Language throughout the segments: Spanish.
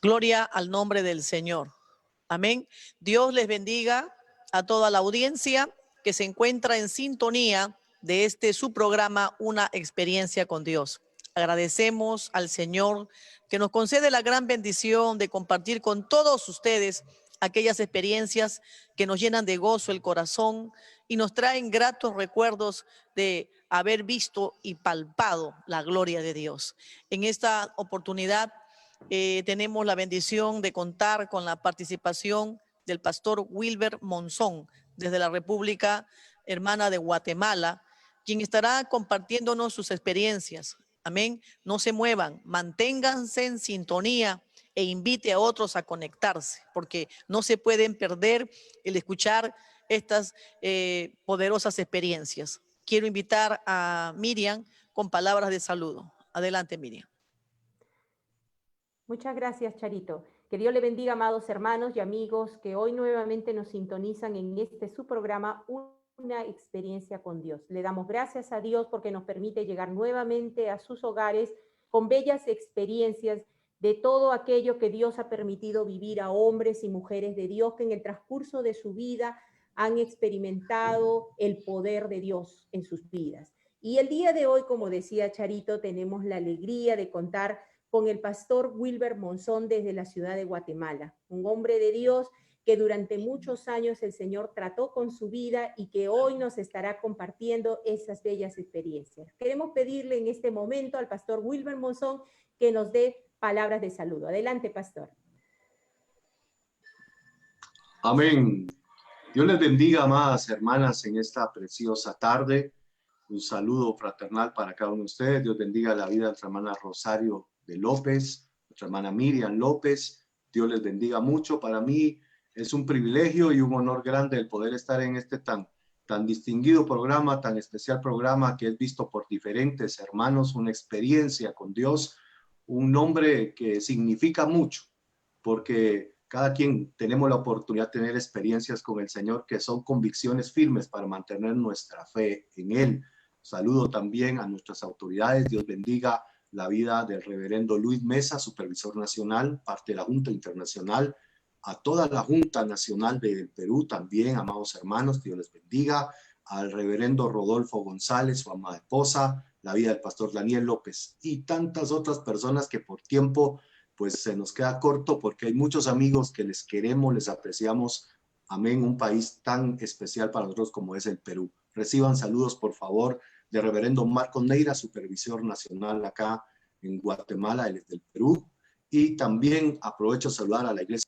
Gloria al nombre del Señor. Amén. Dios les bendiga a toda la audiencia que se encuentra en sintonía de su programa, Una Experiencia con Dios. Agradecemos al Señor que nos concede la gran bendición de compartir con todos ustedes aquellas experiencias que nos llenan de gozo el corazón y nos traen gratos recuerdos de haber visto y palpado la gloria de Dios. En esta oportunidad tenemos la bendición de contar con la participación del pastor Wilber Monzón desde la República Hermana de Guatemala, quien estará compartiéndonos sus experiencias. Amén. No se muevan, manténganse en sintonía e invite a otros a conectarse, porque no se pueden perder el escuchar estas poderosas experiencias. Quiero invitar a Miriam con palabras de saludo. Adelante, Miriam. Muchas gracias, Charito. Que Dios le bendiga, amados hermanos y amigos que hoy nuevamente nos sintonizan en su programa, Una Experiencia con Dios. Le damos gracias a Dios porque nos permite llegar nuevamente a sus hogares con bellas experiencias de todo aquello que Dios ha permitido vivir a hombres y mujeres de Dios que en el transcurso de su vida han experimentado el poder de Dios en sus vidas. Y el día de hoy, como decía Charito, tenemos la alegría de contar con el pastor Wilber Monzón desde la ciudad de Guatemala, un hombre de Dios que durante muchos años el Señor trató con su vida y que hoy nos estará compartiendo esas bellas experiencias. Queremos pedirle en este momento al pastor Wilber Monzón que nos dé palabras de saludo. Adelante, pastor. Amén. Dios les bendiga, amadas hermanas, en esta preciosa tarde. Un saludo fraternal para cada uno de ustedes. Dios bendiga la vida de nuestra hermana Rosario de López, nuestra hermana Miriam López. Dios les bendiga mucho. Para mí es un privilegio y un honor grande el poder estar en este tan distinguido programa, tan especial programa que es visto por diferentes hermanos, una experiencia con Dios, un nombre que significa mucho, porque cada quien tenemos la oportunidad de tener experiencias con el Señor que son convicciones firmes para mantener nuestra fe en Él. Saludo también a nuestras autoridades. Dios bendiga la vida del reverendo Luis Mesa, supervisor nacional, parte de la Junta Internacional, a toda la Junta Nacional del Perú también, amados hermanos, Dios les bendiga, al reverendo Rodolfo González, su amada esposa, la vida del pastor Daniel López y tantas otras personas que por tiempo pues se nos queda corto porque hay muchos amigos que les queremos, les apreciamos. Amén, un país tan especial para nosotros como es el Perú. Reciban saludos, por favor, de reverendo Marcos Neira, supervisor nacional acá en Guatemala, él es del Perú. Y también aprovecho a saludar a la iglesia.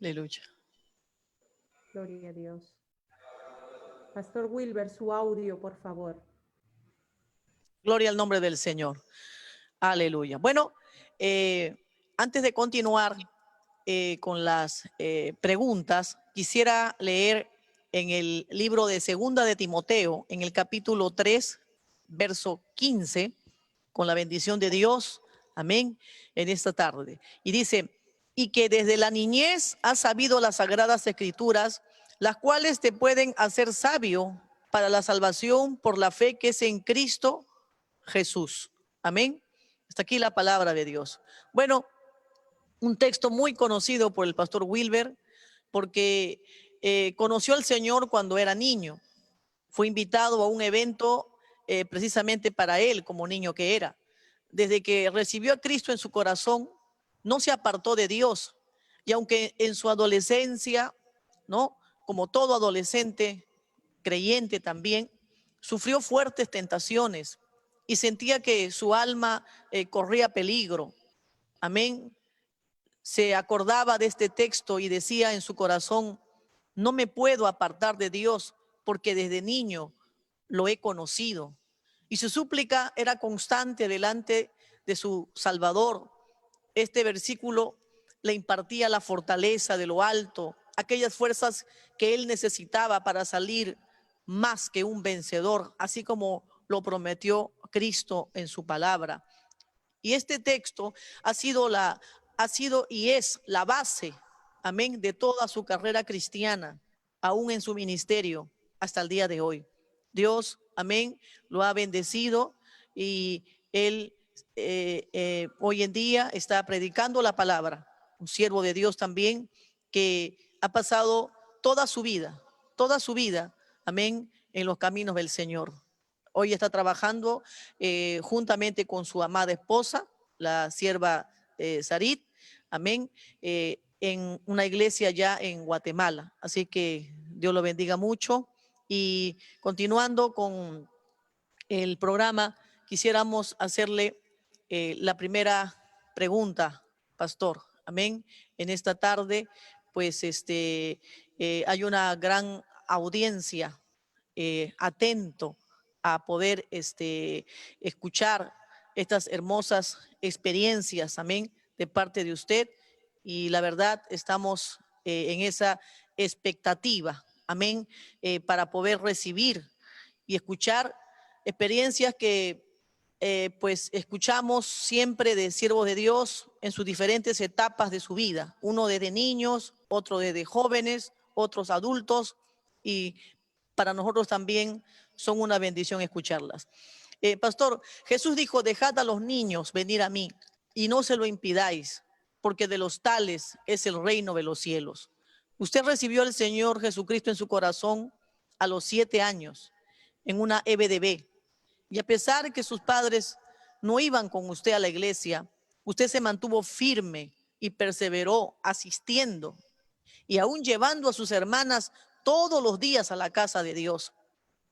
Aleluya. Gloria a Dios. Pastor Wilber, su audio, por favor. Gloria al nombre del Señor. Aleluya. Bueno, antes de continuar con las preguntas, quisiera leer en el libro de Segunda de Timoteo, en el capítulo 3, verso 15, con la bendición de Dios, amén, en esta tarde. Y dice, y que desde la niñez has sabido las sagradas escrituras, las cuales te pueden hacer sabio para la salvación por la fe que es en Cristo Jesús. Amén. Hasta aquí la palabra de Dios. Bueno, un texto muy conocido por el pastor Wilber, porque conoció al Señor cuando era niño. Fue invitado a un evento precisamente para él, como niño que era. Desde que recibió a Cristo en su corazón, no se apartó de Dios. Y aunque en su adolescencia, ¿no?, como todo adolescente creyente también, sufrió fuertes tentaciones y sentía que su alma corría peligro. Amén. Se acordaba de este texto y decía en su corazón, no me puedo apartar de Dios porque desde niño lo he conocido. Y su súplica era constante delante de su Salvador. Este versículo le impartía la fortaleza de lo alto, aquellas fuerzas que él necesitaba para salir más que un vencedor, así como lo prometió Cristo en su palabra. Y este texto ha sido y es la base, amén, de toda su carrera cristiana, aún en su ministerio. hasta el día de hoy. Dios, amén, lo ha bendecido y él hoy en día está predicando la palabra. Un siervo de Dios también que ha pasado toda su vida, amén, en los caminos del Señor. Hoy está trabajando juntamente con su amada esposa, la sierva Sarit, amén, en una iglesia ya en Guatemala. Así que Dios lo bendiga mucho. Y continuando con el programa, quisiéramos hacerle la primera pregunta, pastor. Amén. En esta tarde, pues hay una gran audiencia atento a poder escuchar estas hermosas experiencias, amén, de parte de usted. Y la verdad, estamos en esa expectativa, amén, para poder recibir y escuchar experiencias que pues escuchamos siempre de siervos de Dios en sus diferentes etapas de su vida, uno desde niños, otro desde jóvenes, otros adultos, y para nosotros también son una bendición escucharlas. Pastor, Jesús dijo, dejad a los niños venir a mí y no se lo impidáis, porque de los tales es el reino de los cielos. Usted recibió al Señor Jesucristo en su corazón a los 7 años, en una EBDB. Y a pesar de que sus padres no iban con usted a la iglesia, usted se mantuvo firme y perseveró asistiendo y aún llevando a sus hermanas todos los días a la casa de Dios.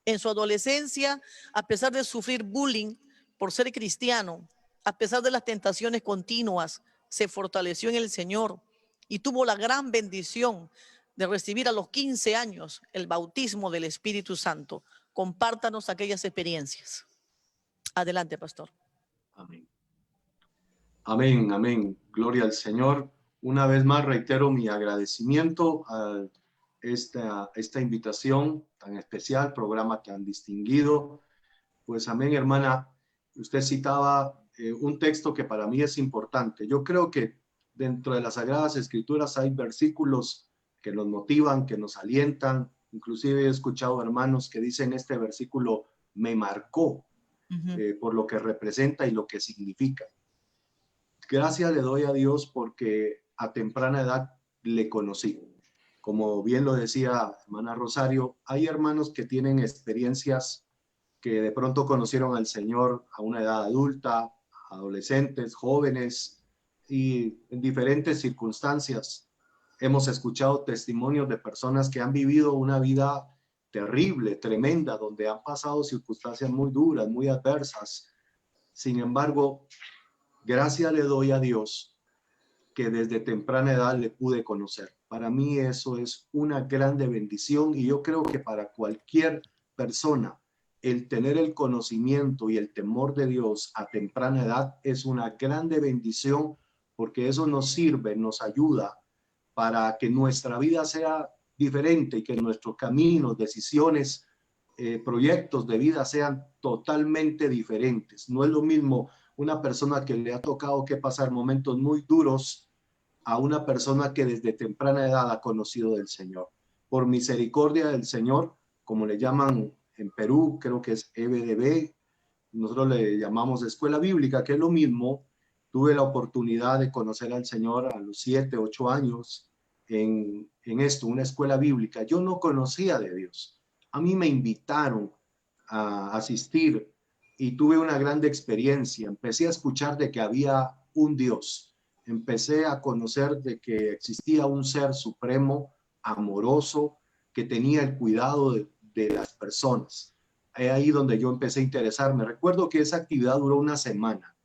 En su adolescencia, a pesar de sufrir bullying por ser cristiano, a pesar de las tentaciones continuas, se fortaleció en el Señor y tuvo la gran bendición de recibir a los 15 años el bautismo del Espíritu Santo. Compártanos aquellas experiencias. Adelante, pastor. Amén. Amén, amén. Gloria al Señor. Una vez más reitero mi agradecimiento a esta invitación tan especial, programa tan distinguido. Pues amén, hermana. Usted citaba un texto que para mí es importante. Yo creo que dentro de las Sagradas Escrituras hay versículos que nos motivan, que nos alientan. Inclusive he escuchado hermanos que dicen este versículo me marcó por lo que representa y lo que significa. Gracias le doy a Dios porque a temprana edad le conocí. Como bien lo decía hermana Rosario, hay hermanos que tienen experiencias que de pronto conocieron al Señor a una edad adulta, adolescentes, jóvenes, y en diferentes circunstancias. Hemos escuchado testimonios de personas que han vivido una vida terrible, tremenda, donde han pasado circunstancias muy duras, muy adversas. Sin embargo, gracias le doy a Dios que desde temprana edad le pude conocer. Para mí eso es una grande bendición y yo creo que para cualquier persona el tener el conocimiento y el temor de Dios a temprana edad es una grande bendición porque eso nos sirve, nos ayuda para que nuestra vida sea diferente y que nuestros caminos, decisiones, proyectos de vida sean totalmente diferentes. No es lo mismo una persona que le ha tocado que pasar momentos muy duros a una persona que desde temprana edad ha conocido del Señor. Por misericordia del Señor, como le llaman en Perú, creo que es EBDB, nosotros le llamamos escuela bíblica, que es lo mismo. Tuve la oportunidad de conocer al Señor a los 7, 8 años en esto, una escuela bíblica. Yo no conocía de Dios. A mí me invitaron a asistir y tuve una grande experiencia. Empecé a escuchar de que había un Dios. Empecé a conocer de que existía un ser supremo, amoroso, que tenía el cuidado de las personas. Es ahí donde yo empecé a interesarme. Recuerdo que esa actividad duró una semana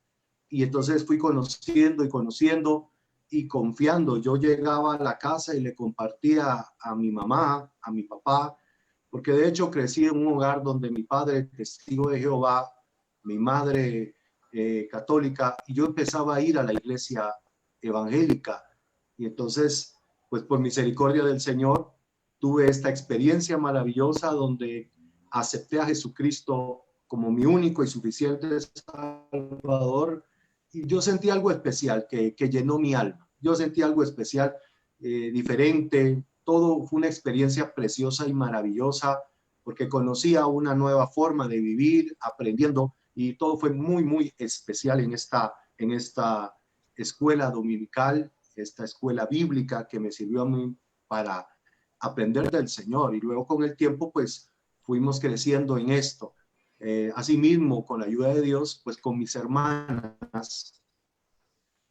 y entonces fui conociendo y confiando. Yo llegaba a la casa y le compartía a mi mamá, a mi papá, porque de hecho crecí en un hogar donde mi padre, testigo de Jehová, mi madre católica, y yo empezaba a ir a la iglesia evangélica. Y entonces, pues por misericordia del Señor, tuve esta experiencia maravillosa donde acepté a Jesucristo como mi único y suficiente Salvador. Y yo sentí algo especial que llenó mi alma. Yo sentí algo especial, diferente. Todo fue una experiencia preciosa y maravillosa porque conocía una nueva forma de vivir, aprendiendo, y todo fue muy, muy especial en esta escuela dominical, esta escuela bíblica que me sirvió a mí para aprender del Señor. Y luego con el tiempo, pues, fuimos creciendo en esto. Asimismo, con la ayuda de Dios, pues con mis hermanas,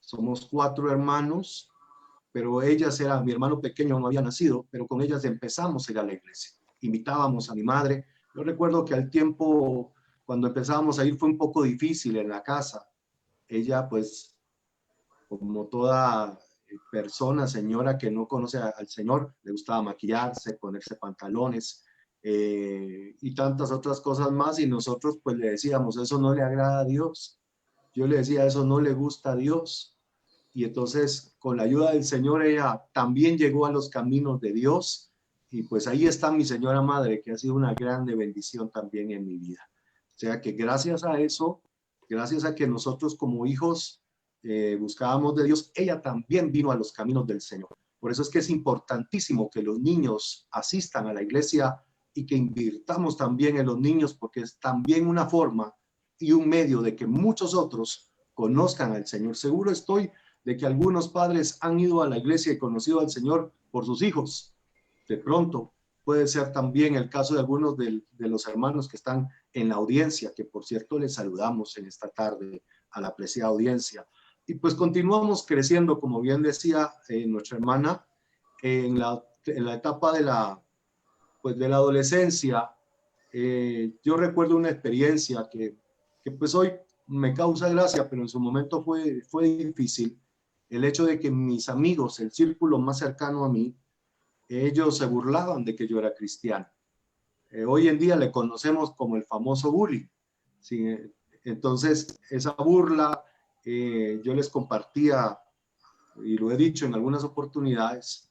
somos 4 hermanos, pero mi hermano pequeño no había nacido, pero con ellas empezamos a ir a la iglesia. Invitábamos a mi madre. Yo recuerdo que al tiempo, cuando empezábamos a ir, fue un poco difícil en la casa. Ella, pues, como toda persona, señora que no conoce al Señor, le gustaba maquillarse, ponerse pantalones y tantas otras cosas más, y nosotros pues le decíamos, eso no le agrada a Dios. Yo le decía, eso no le gusta a Dios. Y entonces, con la ayuda del Señor, ella también llegó a los caminos de Dios. Y pues ahí está mi señora madre, que ha sido una grande bendición también en mi vida. O sea que gracias a eso, gracias a que nosotros como hijos buscábamos de Dios, ella también vino a los caminos del Señor. Por eso es que es importantísimo que los niños asistan a la iglesia y que invirtamos también en los niños, porque es también una forma y un medio de que muchos otros conozcan al Señor. Seguro estoy de que algunos padres han ido a la iglesia y conocido al Señor por sus hijos. De pronto puede ser también el caso de algunos de los hermanos que están en la audiencia, que por cierto les saludamos en esta tarde a la apreciada audiencia. Y pues continuamos creciendo, como bien decía nuestra hermana, en la etapa de la adolescencia. Yo recuerdo una experiencia que pues hoy me causa gracia, pero en su momento fue difícil. El hecho de que mis amigos, el círculo más cercano a mí, ellos se burlaban de que yo era cristiano. Hoy en día le conocemos como el famoso bullying. ¿Sí? Entonces, esa burla, yo les compartía, y lo he dicho en algunas oportunidades.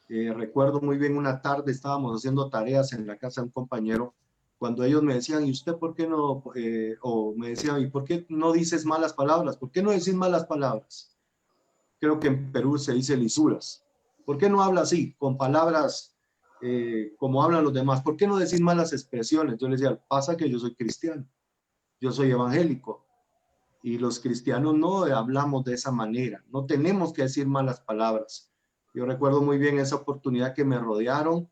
Recuerdo muy bien una tarde, estábamos haciendo tareas en la casa de un compañero, cuando ellos me decían, ¿y usted por qué no? O me decían, ¿y por qué no dices malas palabras? ¿Por qué no decís malas palabras? Creo que en Perú se dice lisuras. ¿Por qué no habla así, con palabras como hablan los demás? ¿Por qué no decís malas expresiones? Yo les decía, pasa que yo soy cristiano, yo soy evangélico, y los cristianos no hablamos de esa manera, no tenemos que decir malas palabras. Yo recuerdo muy bien esa oportunidad que me rodearon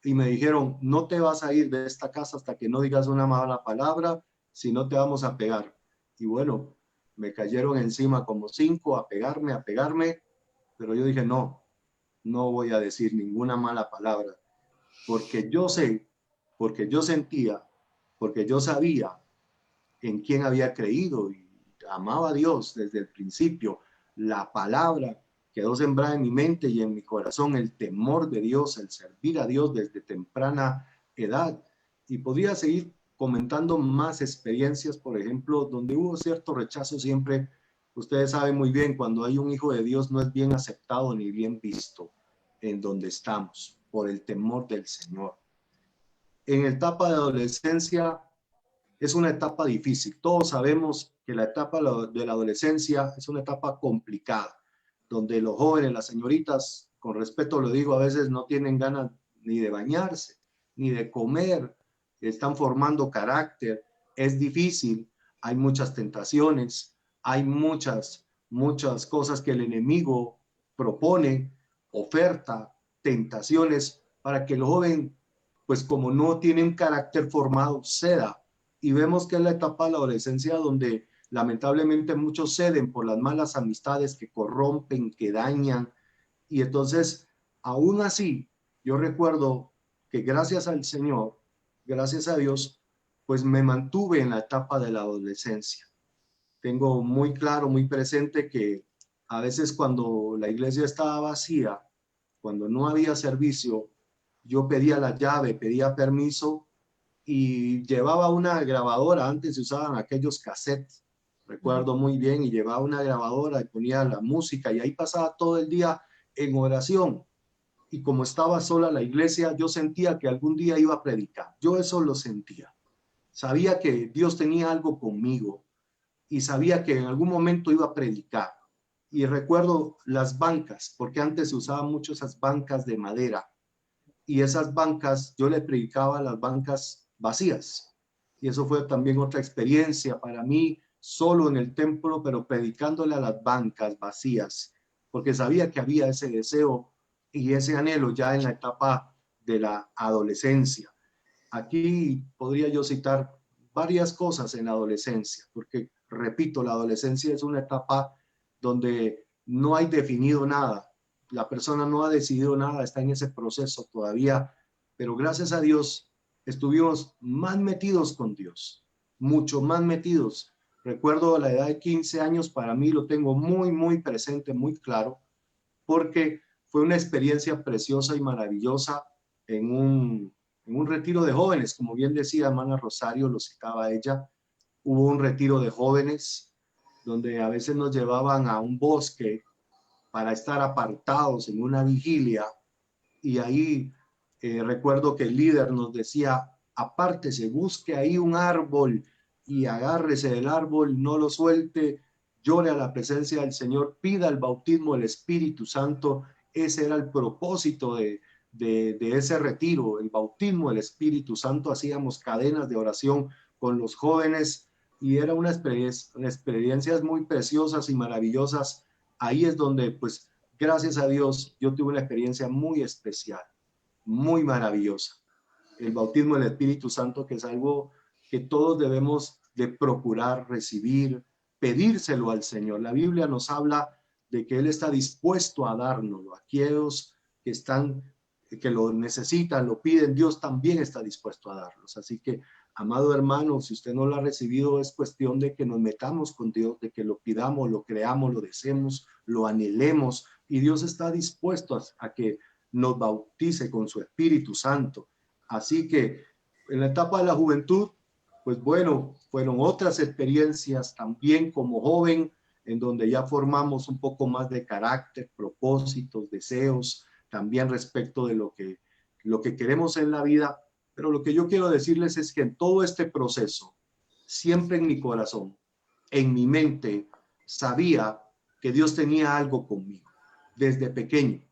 y me dijeron, no te vas a ir de esta casa hasta que no digas una mala palabra, si no te vamos a pegar. Y bueno, me cayeron encima como 5 a pegarme, pero yo dije, no voy a decir ninguna mala palabra, porque yo sé, porque yo sentía, porque yo sabía en quién había creído y amaba a Dios desde el principio. La palabra quedó sembrada en mi mente y en mi corazón, el temor de Dios, el servir a Dios desde temprana edad. Y podría seguir comentando más experiencias, por ejemplo, donde hubo cierto rechazo siempre. Ustedes saben muy bien, cuando hay un hijo de Dios no es bien aceptado ni bien visto en donde estamos, por el temor del Señor. En la etapa de adolescencia es una etapa difícil. Todos sabemos que la etapa de la adolescencia es una etapa complicada, donde los jóvenes, las señoritas, con respeto lo digo, a veces no tienen ganas ni de bañarse, ni de comer, están formando carácter, es difícil, hay muchas tentaciones, hay muchas cosas que el enemigo propone, oferta, tentaciones, para que el joven, pues como no tiene un carácter formado, ceda. Y vemos que es la etapa de la adolescencia donde lamentablemente muchos ceden por las malas amistades que corrompen, que dañan. Y entonces, aún así, yo recuerdo que gracias al Señor, gracias a Dios, pues me mantuve en la etapa de la adolescencia. Tengo muy claro, muy presente que a veces cuando la iglesia estaba vacía, cuando no había servicio, yo pedía la llave, pedía permiso y llevaba una grabadora. Antes se usaban aquellos cassettes, recuerdo muy bien, y llevaba una grabadora y ponía la música y ahí pasaba todo el día en oración. Y como estaba sola la iglesia, yo sentía que algún día iba a predicar. Yo eso lo sentía. Sabía que Dios tenía algo conmigo y sabía que en algún momento iba a predicar. Y recuerdo las bancas, porque antes se usaban mucho esas bancas de madera. y esas bancas, yo le predicaba a las bancas vacías. Y eso fue también otra experiencia para mí, solo en el templo, pero predicándole a las bancas vacías, porque sabía que había ese deseo y ese anhelo ya en la etapa de la adolescencia. Aquí podría yo citar varias cosas en la adolescencia, porque repito, la adolescencia es una etapa donde no hay definido nada, la persona no ha decidido nada, está en ese proceso todavía, pero gracias a Dios estuvimos más metidos con Dios, mucho más metidos. Recuerdo la edad de 15 años, para mí lo tengo muy, muy presente, muy claro, porque fue una experiencia preciosa y maravillosa en un retiro de jóvenes, como bien decía hermana Rosario, lo citaba ella. Hubo un retiro de jóvenes donde a veces nos llevaban a un bosque para estar apartados en una vigilia, y ahí recuerdo que el líder nos decía: apártese, busque ahí un árbol y agárrese del árbol, no lo suelte, llore a la presencia del Señor, pida el bautismo del Espíritu Santo. Ese era el propósito de ese retiro, el bautismo del Espíritu Santo. Hacíamos cadenas de oración con los jóvenes y era una experiencias muy preciosas y maravillosas. Ahí es donde, pues, gracias a Dios, yo tuve una experiencia muy especial, muy maravillosa. El bautismo del Espíritu Santo, que es algo que todos debemos de procurar recibir, pedírselo al Señor. La Biblia nos habla de que Él está dispuesto a dárnoslo. Aquellos que están, que lo necesitan, lo piden, Dios también está dispuesto a darlos. Así que, amado hermano, si usted no lo ha recibido, es cuestión de que nos metamos con Dios, de que lo pidamos, lo creamos, lo deseemos, lo anhelemos, y Dios está dispuesto a que nos bautice con su Espíritu Santo. Así que en la etapa de la juventud, pues bueno, fueron otras experiencias también como joven, en donde ya formamos un poco más de carácter, propósitos, deseos, también respecto de lo que queremos en la vida. Pero lo que yo quiero decirles es que en todo este proceso, siempre en mi corazón, en mi mente, sabía que Dios tenía algo conmigo desde pequeño.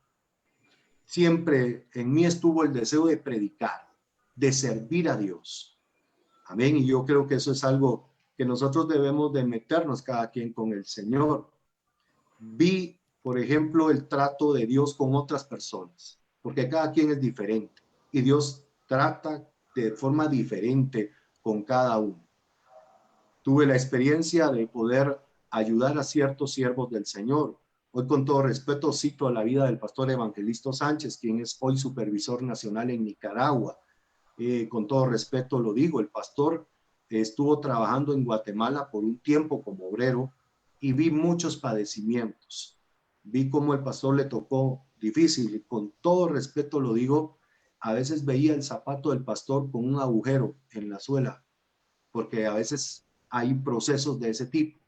Siempre en mí estuvo el deseo de predicar, de servir a Dios. Amén. Y yo creo que eso es algo que nosotros debemos de meternos cada quien con el Señor. Vi, por ejemplo, el trato de Dios con otras personas, porque cada quien es diferente y Dios trata de forma diferente con cada uno. Tuve la experiencia de poder ayudar a ciertos siervos del Señor. Hoy, con todo respeto, cito a la vida del pastor Evangelista Sánchez, quien es hoy supervisor nacional en Nicaragua. Con todo respeto lo digo, el pastor estuvo trabajando en Guatemala por un tiempo como obrero y vi muchos padecimientos. Vi cómo el pastor le tocó difícil, y con todo respeto lo digo, a veces veía el zapato del pastor con un agujero en la suela, porque a veces hay procesos de ese tipo.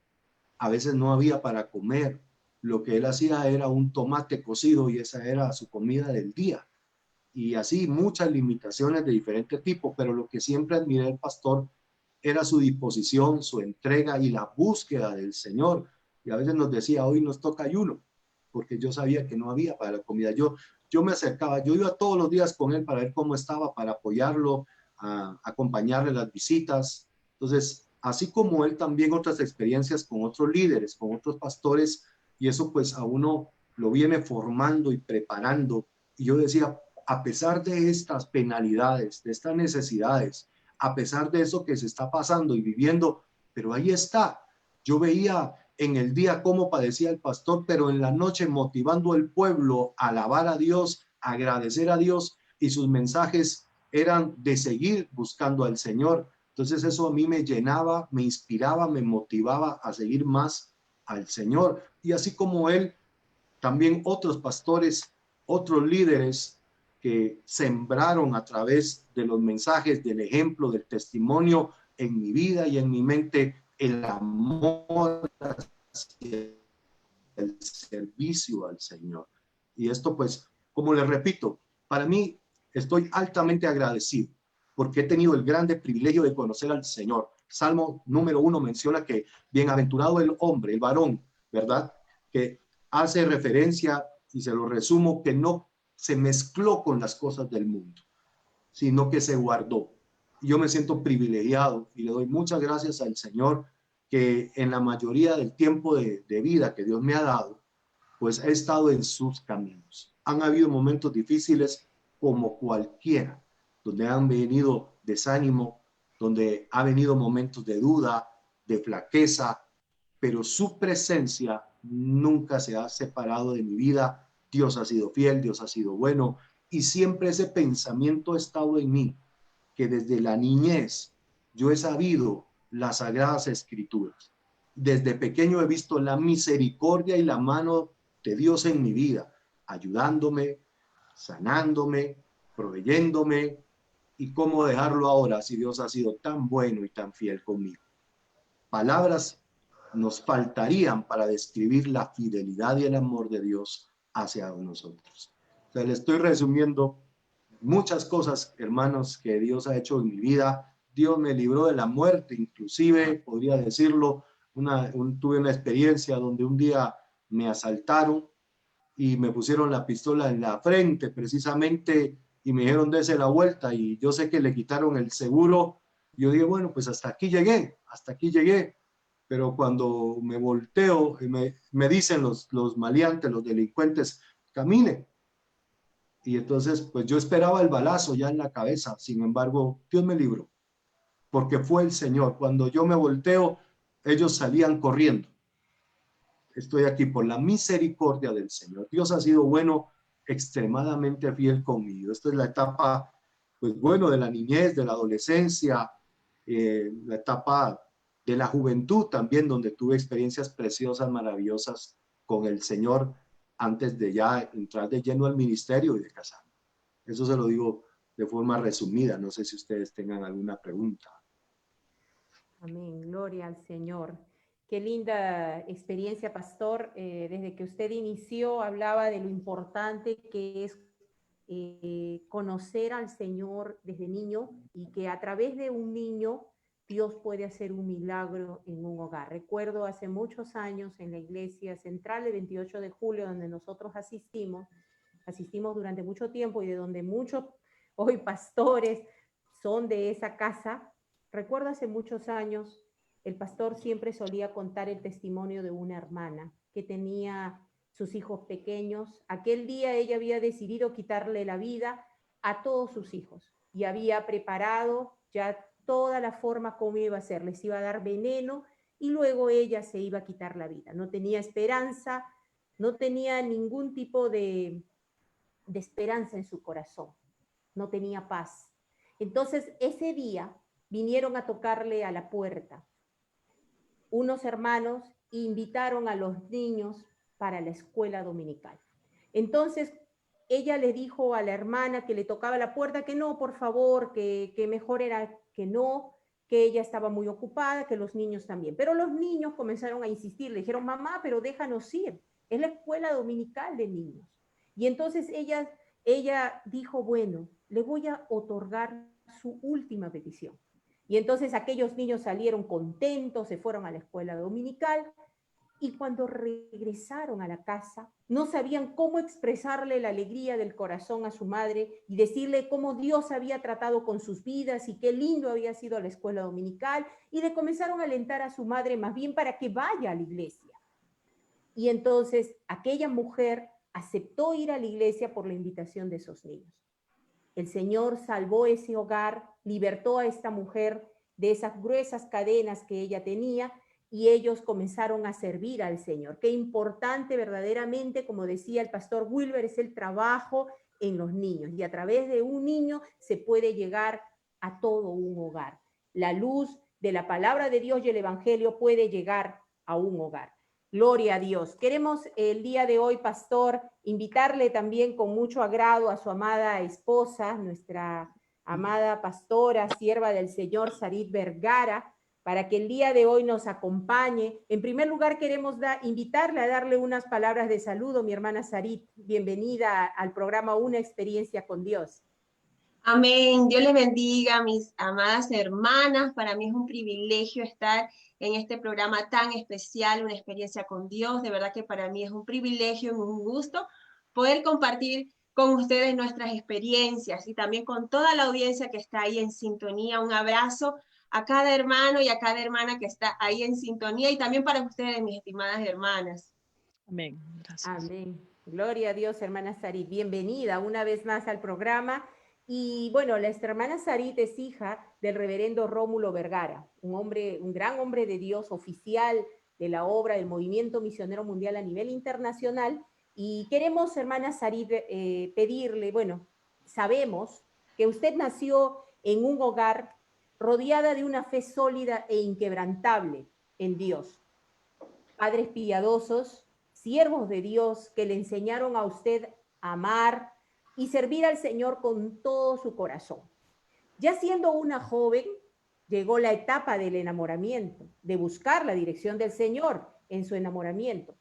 A veces no había para comer. Lo que él hacía era un tomate cocido y esa era su comida del día. Y así muchas limitaciones de diferente tipo, pero lo que siempre admiré del pastor era su disposición, su entrega y la búsqueda del Señor. Y a veces nos decía: hoy nos toca ayuno, porque yo sabía que no había para la comida. Yo me acercaba, yo iba todos los días con él para ver cómo estaba, para apoyarlo, a acompañarle en las visitas. Entonces, así como él, también otras experiencias con otros líderes, con otros pastores, y eso pues a uno lo viene formando y preparando. Y yo decía, a pesar de estas penalidades, de estas necesidades, a pesar de eso que se está pasando y viviendo, pero ahí está. Yo veía en el día cómo padecía el pastor, pero en la noche motivando al pueblo a alabar a Dios, a agradecer a Dios, y sus mensajes eran de seguir buscando al Señor. Entonces eso a mí me llenaba, me inspiraba, me motivaba a seguir más al Señor. Y así como él, también otros pastores, otros líderes que sembraron a través de los mensajes, del ejemplo, del testimonio en mi vida y en mi mente, el amor hacia el servicio al Señor. Y esto pues, como les repito, para mí estoy altamente agradecido porque he tenido el grande privilegio de conocer al Señor. Salmo número 1 menciona que bienaventurado el hombre, el varón, ¿verdad? Que hace referencia, y se lo resumo, que no se mezcló con las cosas del mundo, sino que se guardó. Yo me siento privilegiado y le doy muchas gracias al Señor que en la mayoría del tiempo de vida que Dios me ha dado, pues he estado en sus caminos. Han habido momentos difíciles como cualquiera, donde han venido desánimo, donde ha venido momentos de duda, de flaqueza, pero su presencia nunca se ha separado de mi vida. Dios ha sido fiel, Dios ha sido bueno, y siempre ese pensamiento ha estado en mí, que desde la niñez yo he sabido las sagradas escrituras. Desde pequeño he visto la misericordia y la mano de Dios en mi vida, ayudándome, sanándome, proveyéndome, y cómo dejarlo ahora si Dios ha sido tan bueno y tan fiel conmigo. Palabras nos faltarían para describir la fidelidad y el amor de Dios hacia nosotros. O sea, le estoy resumiendo muchas cosas, hermanos, que Dios ha hecho en mi vida. Dios me libró de la muerte, inclusive, podría decirlo, tuve una experiencia donde un día me asaltaron y me pusieron la pistola en la frente precisamente y me dijeron dése la vuelta, y yo sé que le quitaron el seguro. Yo dije, bueno, pues hasta aquí llegué. Pero cuando me volteo, me dicen los maleantes, los delincuentes, camine. Y entonces, pues yo esperaba el balazo ya en la cabeza. Sin embargo, Dios me libró, porque fue el Señor. Cuando yo me volteo, ellos salían corriendo. Estoy aquí por la misericordia del Señor. Dios ha sido bueno, extremadamente fiel conmigo. Esta es la etapa, pues bueno, de la niñez, de la adolescencia, la etapa de la juventud también, donde tuve experiencias preciosas, maravillosas con el Señor antes de ya entrar de lleno al ministerio y de casarme. Eso se lo digo de forma resumida. No sé si ustedes tengan alguna pregunta. Amén, gloria al Señor. Qué linda experiencia, pastor. Desde que usted inició, hablaba de lo importante que es conocer al Señor desde niño, y que a través de un niño Dios puede hacer un milagro en un hogar. Recuerdo hace muchos años en la iglesia central de 28 de julio, donde nosotros asistimos durante mucho tiempo y de donde muchos hoy pastores son de esa casa. Recuerdo hace muchos años, el pastor siempre solía contar el testimonio de una hermana que tenía sus hijos pequeños. Aquel día ella había decidido quitarle la vida a todos sus hijos y había preparado ya toda la forma como iba a ser. Les iba a dar veneno y luego ella se iba a quitar la vida. No tenía esperanza, no tenía ningún tipo de esperanza en su corazón, no tenía paz. Entonces ese día vinieron a tocarle a la puerta unos hermanos e invitaron a los niños para la escuela dominical. Entonces ella le dijo a la hermana que le tocaba la puerta que no, por favor, que mejor era que no, que ella estaba muy ocupada, que los niños también. Pero los niños comenzaron a insistir, le dijeron, mamá, pero déjanos ir, es la escuela dominical de niños. Y entonces ella dijo, bueno, le voy a otorgar su última petición. Y entonces aquellos niños salieron contentos, se fueron a la escuela dominical, y cuando regresaron a la casa, no sabían cómo expresarle la alegría del corazón a su madre y decirle cómo Dios había tratado con sus vidas y qué lindo había sido la escuela dominical, y le comenzaron a alentar a su madre más bien para que vaya a la iglesia. Y entonces aquella mujer aceptó ir a la iglesia por la invitación de esos niños. El Señor salvó ese hogar, libertó a esta mujer de esas gruesas cadenas que ella tenía, y ellos comenzaron a servir al Señor. Qué importante verdaderamente, como decía el pastor Wilber, es el trabajo en los niños, y a través de un niño se puede llegar a todo un hogar. La luz de la palabra de Dios y el evangelio puede llegar a un hogar. Gloria a Dios. Queremos el día de hoy, pastor, invitarle también con mucho agrado a su amada esposa, nuestra amada pastora, sierva del Señor, Sarit Vergara, para que el día de hoy nos acompañe. En primer lugar, queremos invitarle a darle unas palabras de saludo, mi hermana Sarit. Bienvenida al programa Una Experiencia con Dios. Amén. Dios les bendiga, mis amadas hermanas. Para mí es un privilegio estar en este programa tan especial, Una Experiencia con Dios. De verdad que para mí es un privilegio, un gusto poder compartir con ustedes nuestras experiencias y también con toda la audiencia que está ahí en sintonía. Un abrazo a cada hermano y a cada hermana que está ahí en sintonía y también para ustedes, mis estimadas hermanas. Amén. Gracias. Amén. Gloria a Dios, hermana Sarit. Bienvenida una vez más al programa. Y bueno, la hermana Sarit es hija del reverendo Rómulo Vergara, un gran hombre de Dios, oficial de la obra del Movimiento Misionero Mundial a nivel internacional. Y queremos, hermana Sarit, pedirle, bueno, sabemos que usted nació en un hogar rodeada de una fe sólida e inquebrantable en Dios. Padres piadosos, siervos de Dios que le enseñaron a usted a amar y servir al Señor con todo su corazón. Ya siendo una joven, llegó la etapa del enamoramiento, de buscar la dirección del Señor en su enamoramiento.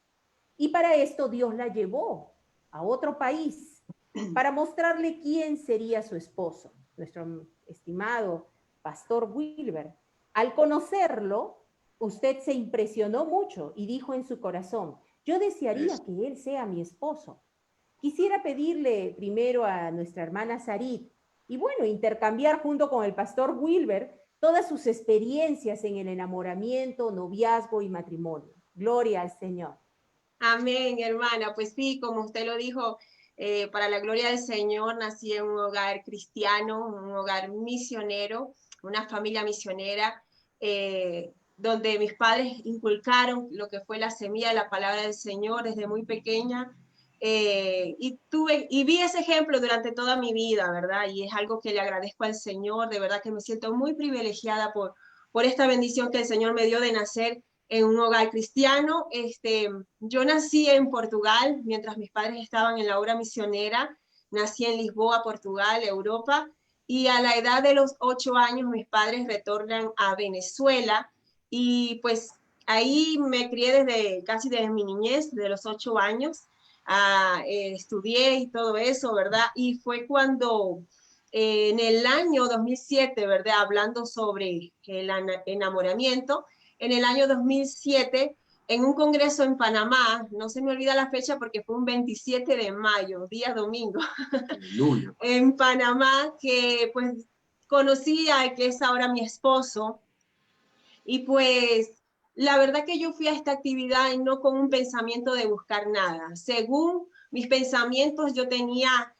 Y para esto Dios la llevó a otro país para mostrarle quién sería su esposo, nuestro estimado pastor Wilber. Al conocerlo, usted se impresionó mucho y dijo en su corazón, yo desearía que él sea mi esposo. Quisiera pedirle primero a nuestra hermana Sarit, y bueno, intercambiar junto con el pastor Wilber todas sus experiencias en el enamoramiento, noviazgo y matrimonio. Gloria al Señor. Amén, hermana. Pues sí, como usted lo dijo, para la gloria del Señor, nací en un hogar cristiano, un hogar misionero, una familia misionera, donde mis padres inculcaron lo que fue la semilla de la palabra del Señor desde muy pequeña. Y vi ese ejemplo durante toda mi vida, ¿verdad? Y es algo que le agradezco al Señor, de verdad que me siento muy privilegiada por esta bendición que el Señor me dio de nacer en un hogar cristiano. Yo nací en Portugal, mientras mis padres estaban en la obra misionera. Nací en Lisboa, Portugal, Europa, y a la edad de los 8 años mis padres retornan a Venezuela, y pues ahí me crié casi desde mi niñez, de los 8 años. Estudié y todo eso, ¿verdad? Y fue cuando en el año 2007, ¿verdad? Hablando sobre el enamoramiento, en el año 2007, en un congreso en Panamá, no se me olvida la fecha porque fue un 27 de mayo, día domingo, en Panamá, que pues conocí a que es ahora mi esposo, y pues la verdad que yo fui a esta actividad no con un pensamiento de buscar nada. Según mis pensamientos, yo tenía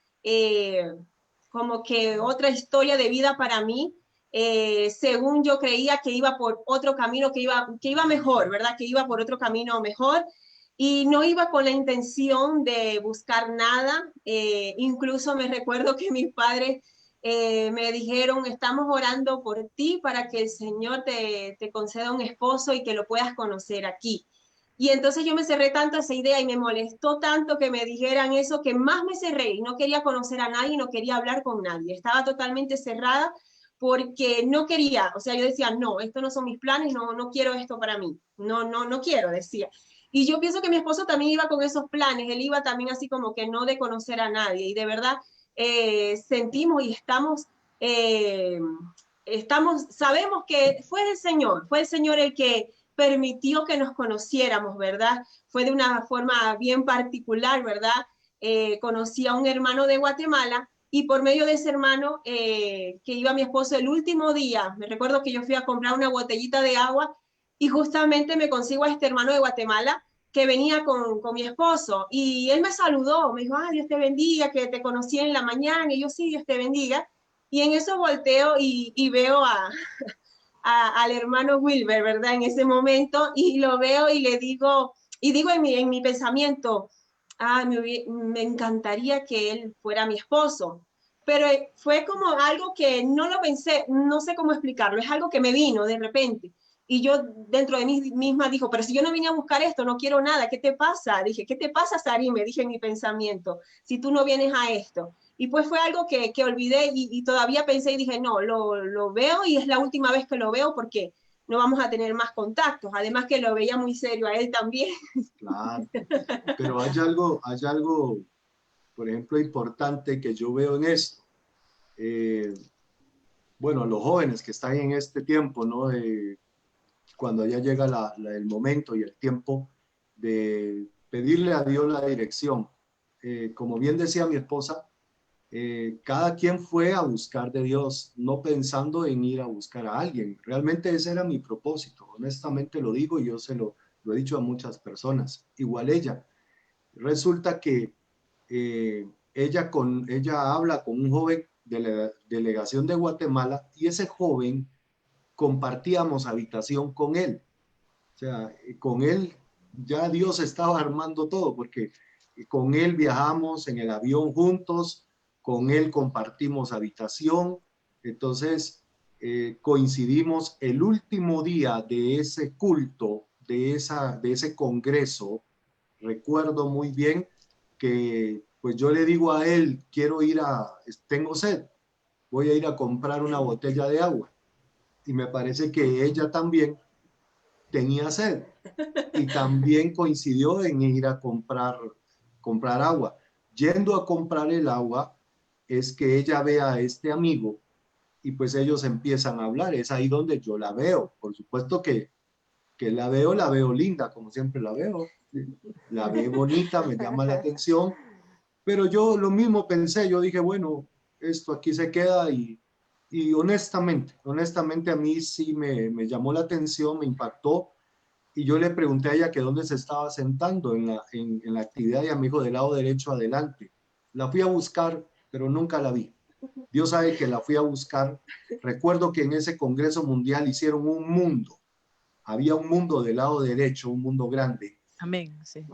como que otra historia de vida para mí. Según yo creía que iba por otro camino, que iba mejor, ¿verdad? Que iba por otro camino mejor. Y no iba con la intención de buscar nada. Incluso me recuerdo que mis padres me dijeron, estamos orando por ti para que el Señor te conceda un esposo y que lo puedas conocer aquí. Y entonces yo me cerré tanto a esa idea y me molestó tanto que me dijeran eso, que más me cerré y no quería conocer a nadie, no quería hablar con nadie. Estaba totalmente cerrada porque no quería, o sea, yo decía, no, estos no son mis planes, no quiero esto para mí, no quiero, decía. Y yo pienso que mi esposo también iba con esos planes, él iba también así como que no de conocer a nadie, y de verdad sentimos y sabemos que fue el Señor el que permitió que nos conociéramos, ¿verdad? Fue de una forma bien particular, ¿verdad? Conocí a un hermano de Guatemala, y por medio de ese hermano que iba mi esposo el último día, me recuerdo que yo fui a comprar una botellita de agua y justamente me consigo a este hermano de Guatemala que venía con mi esposo, y él me saludó, me dijo, Dios te bendiga, que te conocí en la mañana, y yo, sí, Dios te bendiga, y en eso volteo y veo al hermano Wilber, ¿verdad? En ese momento, y lo veo y le digo, y digo en mi pensamiento, me encantaría que él fuera mi esposo, pero fue como algo que no lo pensé, no sé cómo explicarlo, es algo que me vino de repente. Y yo dentro de mí misma dijo, pero si yo no vine a buscar esto, no quiero nada, ¿qué te pasa? Dije, ¿qué te pasa, Sari? Me dije en mi pensamiento, si tú no vienes a esto. Y pues fue algo que olvidé y todavía pensé y dije, no, lo veo y es la última vez que lo veo porque no vamos a tener más contactos. Además que lo veía muy serio a él también. Claro, pero hay algo, por ejemplo, importante que yo veo en esto. Bueno, los jóvenes que están en este tiempo, ¿no? Cuando ya llega el momento y el tiempo de pedirle a Dios la dirección, como bien decía mi esposa, cada quien fue a buscar de Dios, no pensando en ir a buscar a alguien. Realmente ese era mi propósito, honestamente lo digo y yo lo he dicho a muchas personas, igual ella. Resulta que ella habla con un joven de la delegación de Guatemala y ese joven compartíamos habitación con él. O sea, con él ya Dios estaba armando todo, porque con él viajamos en el avión juntos, con él compartimos habitación, entonces coincidimos el último día de ese culto, de ese congreso. Recuerdo muy bien que pues yo le digo a él, tengo sed, voy a ir a comprar una botella de agua. Y me parece que ella también tenía sed y también coincidió en ir a comprar agua. Yendo a comprar el agua, es que ella ve a este amigo y pues ellos empiezan a hablar. Es ahí donde yo la veo. Por supuesto que la veo linda, como siempre la veo. La veo bonita, me llama la atención. Pero yo lo mismo pensé, yo dije, bueno, esto aquí se queda y honestamente a mí sí me llamó la atención, me impactó y yo le pregunté a ella que dónde se estaba sentando en la actividad y amigo del lado derecho adelante. La fui a buscar, pero nunca la vi. Dios sabe que la fui a buscar. Recuerdo que en ese Congreso Mundial hicieron un mundo. Había un mundo del lado derecho, un mundo grande. Amén, sí.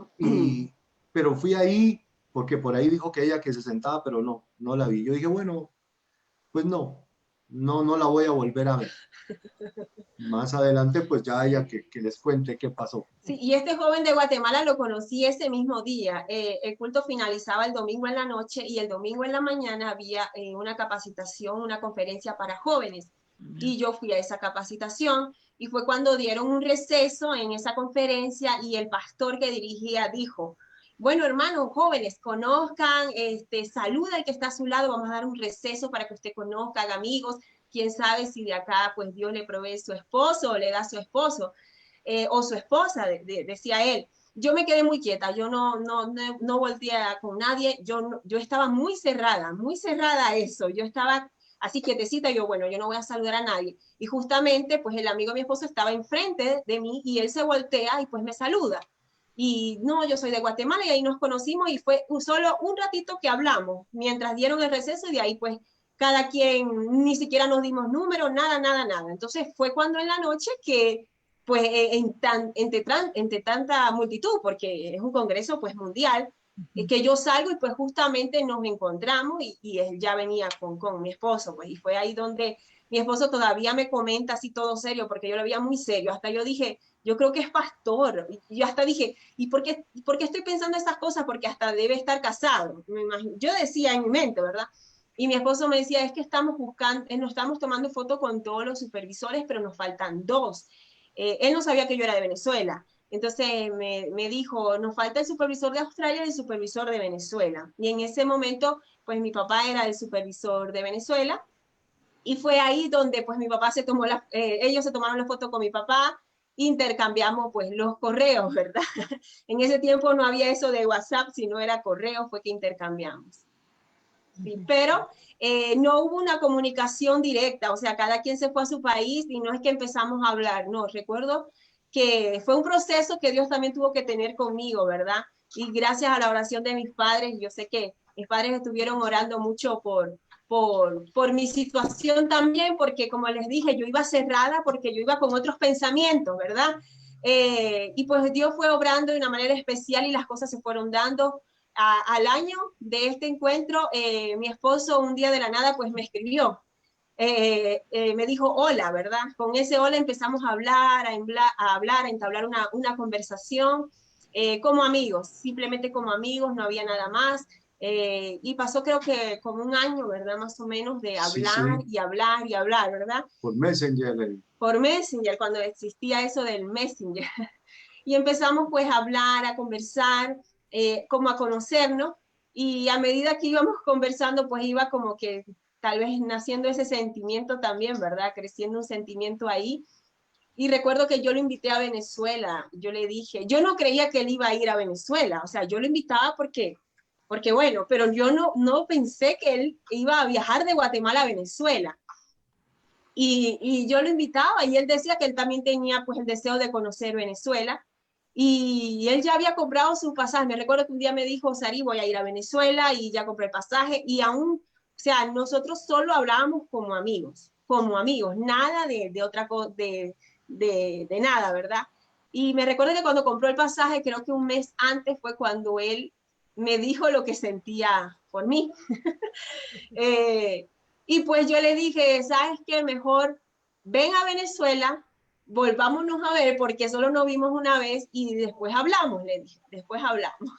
Pero fui ahí porque por ahí dijo que ella que se sentaba, pero no la vi. Yo dije, bueno, pues no la voy a volver a ver. Más adelante, pues ya ella que les cuente qué pasó. Sí, y este joven de Guatemala lo conocí ese mismo día. El culto finalizaba el domingo en la noche y el domingo en la mañana había una capacitación, una conferencia para jóvenes. Y yo fui a esa capacitación y fue cuando dieron un receso en esa conferencia y el pastor que dirigía dijo, bueno, hermanos, jóvenes, conozcan, saluda al que está a su lado, vamos a dar un receso para que usted conozca, haga amigos, quién sabe si de acá pues Dios le provee su esposo o le da su esposo. O su esposa, decía él. Yo me quedé muy quieta, yo no volteé con nadie, yo estaba muy cerrada a eso, yo estaba así quietecita, yo bueno, yo no voy a saludar a nadie. Y justamente, pues el amigo de mi esposo estaba enfrente de mí y él se voltea y pues me saluda. Y no, yo soy de Guatemala y ahí nos conocimos y fue solo un ratito que hablamos, mientras dieron el receso y de ahí pues cada quien, ni siquiera nos dimos números, nada. Entonces fue cuando en la noche que pues entre tanta multitud, porque es un congreso pues mundial, que yo salgo y pues justamente nos encontramos y él ya venía con mi esposo, pues y fue ahí donde mi esposo todavía me comenta así todo serio, porque yo lo veía muy serio, hasta yo dije, yo creo que es pastor, y yo hasta dije, ¿y por qué estoy pensando esas cosas? Porque hasta debe estar casado, yo decía en mi mente, ¿verdad? Y mi esposo me decía, es que estamos buscando, nos estamos tomando foto con todos los supervisores, pero nos faltan dos. Él no sabía que yo era de Venezuela. Entonces me dijo, nos falta el supervisor de Australia y el supervisor de Venezuela. Y en ese momento, pues mi papá era el supervisor de Venezuela. Y fue ahí donde pues mi papá ellos se tomaron la foto con mi papá, intercambiamos pues los correos, ¿verdad? En ese tiempo no había eso de WhatsApp, sino era correo, fue que intercambiamos. Sí, pero no hubo una comunicación directa, o sea, cada quien se fue a su país y no es que empezamos a hablar, no, recuerdo que fue un proceso que Dios también tuvo que tener conmigo, ¿verdad? Y gracias a la oración de mis padres, yo sé que mis padres estuvieron orando mucho por mi situación también, porque como les dije, yo iba cerrada porque yo iba con otros pensamientos, ¿verdad? Y pues Dios fue obrando de una manera especial y las cosas se fueron dando. Al año de este encuentro, mi esposo un día de la nada pues me escribió, me dijo hola, ¿verdad? Con ese hola empezamos a hablar, a entablar una conversación como amigos, simplemente como amigos, no había nada más. Y pasó creo que como un año, ¿verdad? Más o menos de hablar Sí. y hablar y hablar, ¿verdad? Por Messenger. Por Messenger, cuando existía eso del Messenger. Y empezamos pues a hablar, a conversar, como a conocernos, y a medida que íbamos conversando, pues iba como que tal vez naciendo ese sentimiento también, ¿verdad? Creciendo un sentimiento ahí. Y recuerdo que yo lo invité a Venezuela, yo le dije, yo no creía que él iba a ir a Venezuela, o sea, yo lo invitaba porque porque bueno, pero yo no pensé que él iba a viajar de Guatemala a Venezuela. Y yo lo invitaba y él decía que él también tenía pues el deseo de conocer Venezuela y él ya había comprado su pasaje. Me recuerdo que un día me dijo, Sari, voy a ir a Venezuela y ya compré el pasaje y aún, o sea, nosotros solo hablábamos como amigos, nada de otra cosa, de nada, ¿verdad? Y me recuerdo que cuando compró el pasaje, creo que un mes antes fue cuando él me dijo lo que sentía por mí. Y pues yo le dije, ¿sabes qué? Mejor ven a Venezuela, volvámonos a ver porque solo nos vimos una vez y después hablamos, le dije, después hablamos.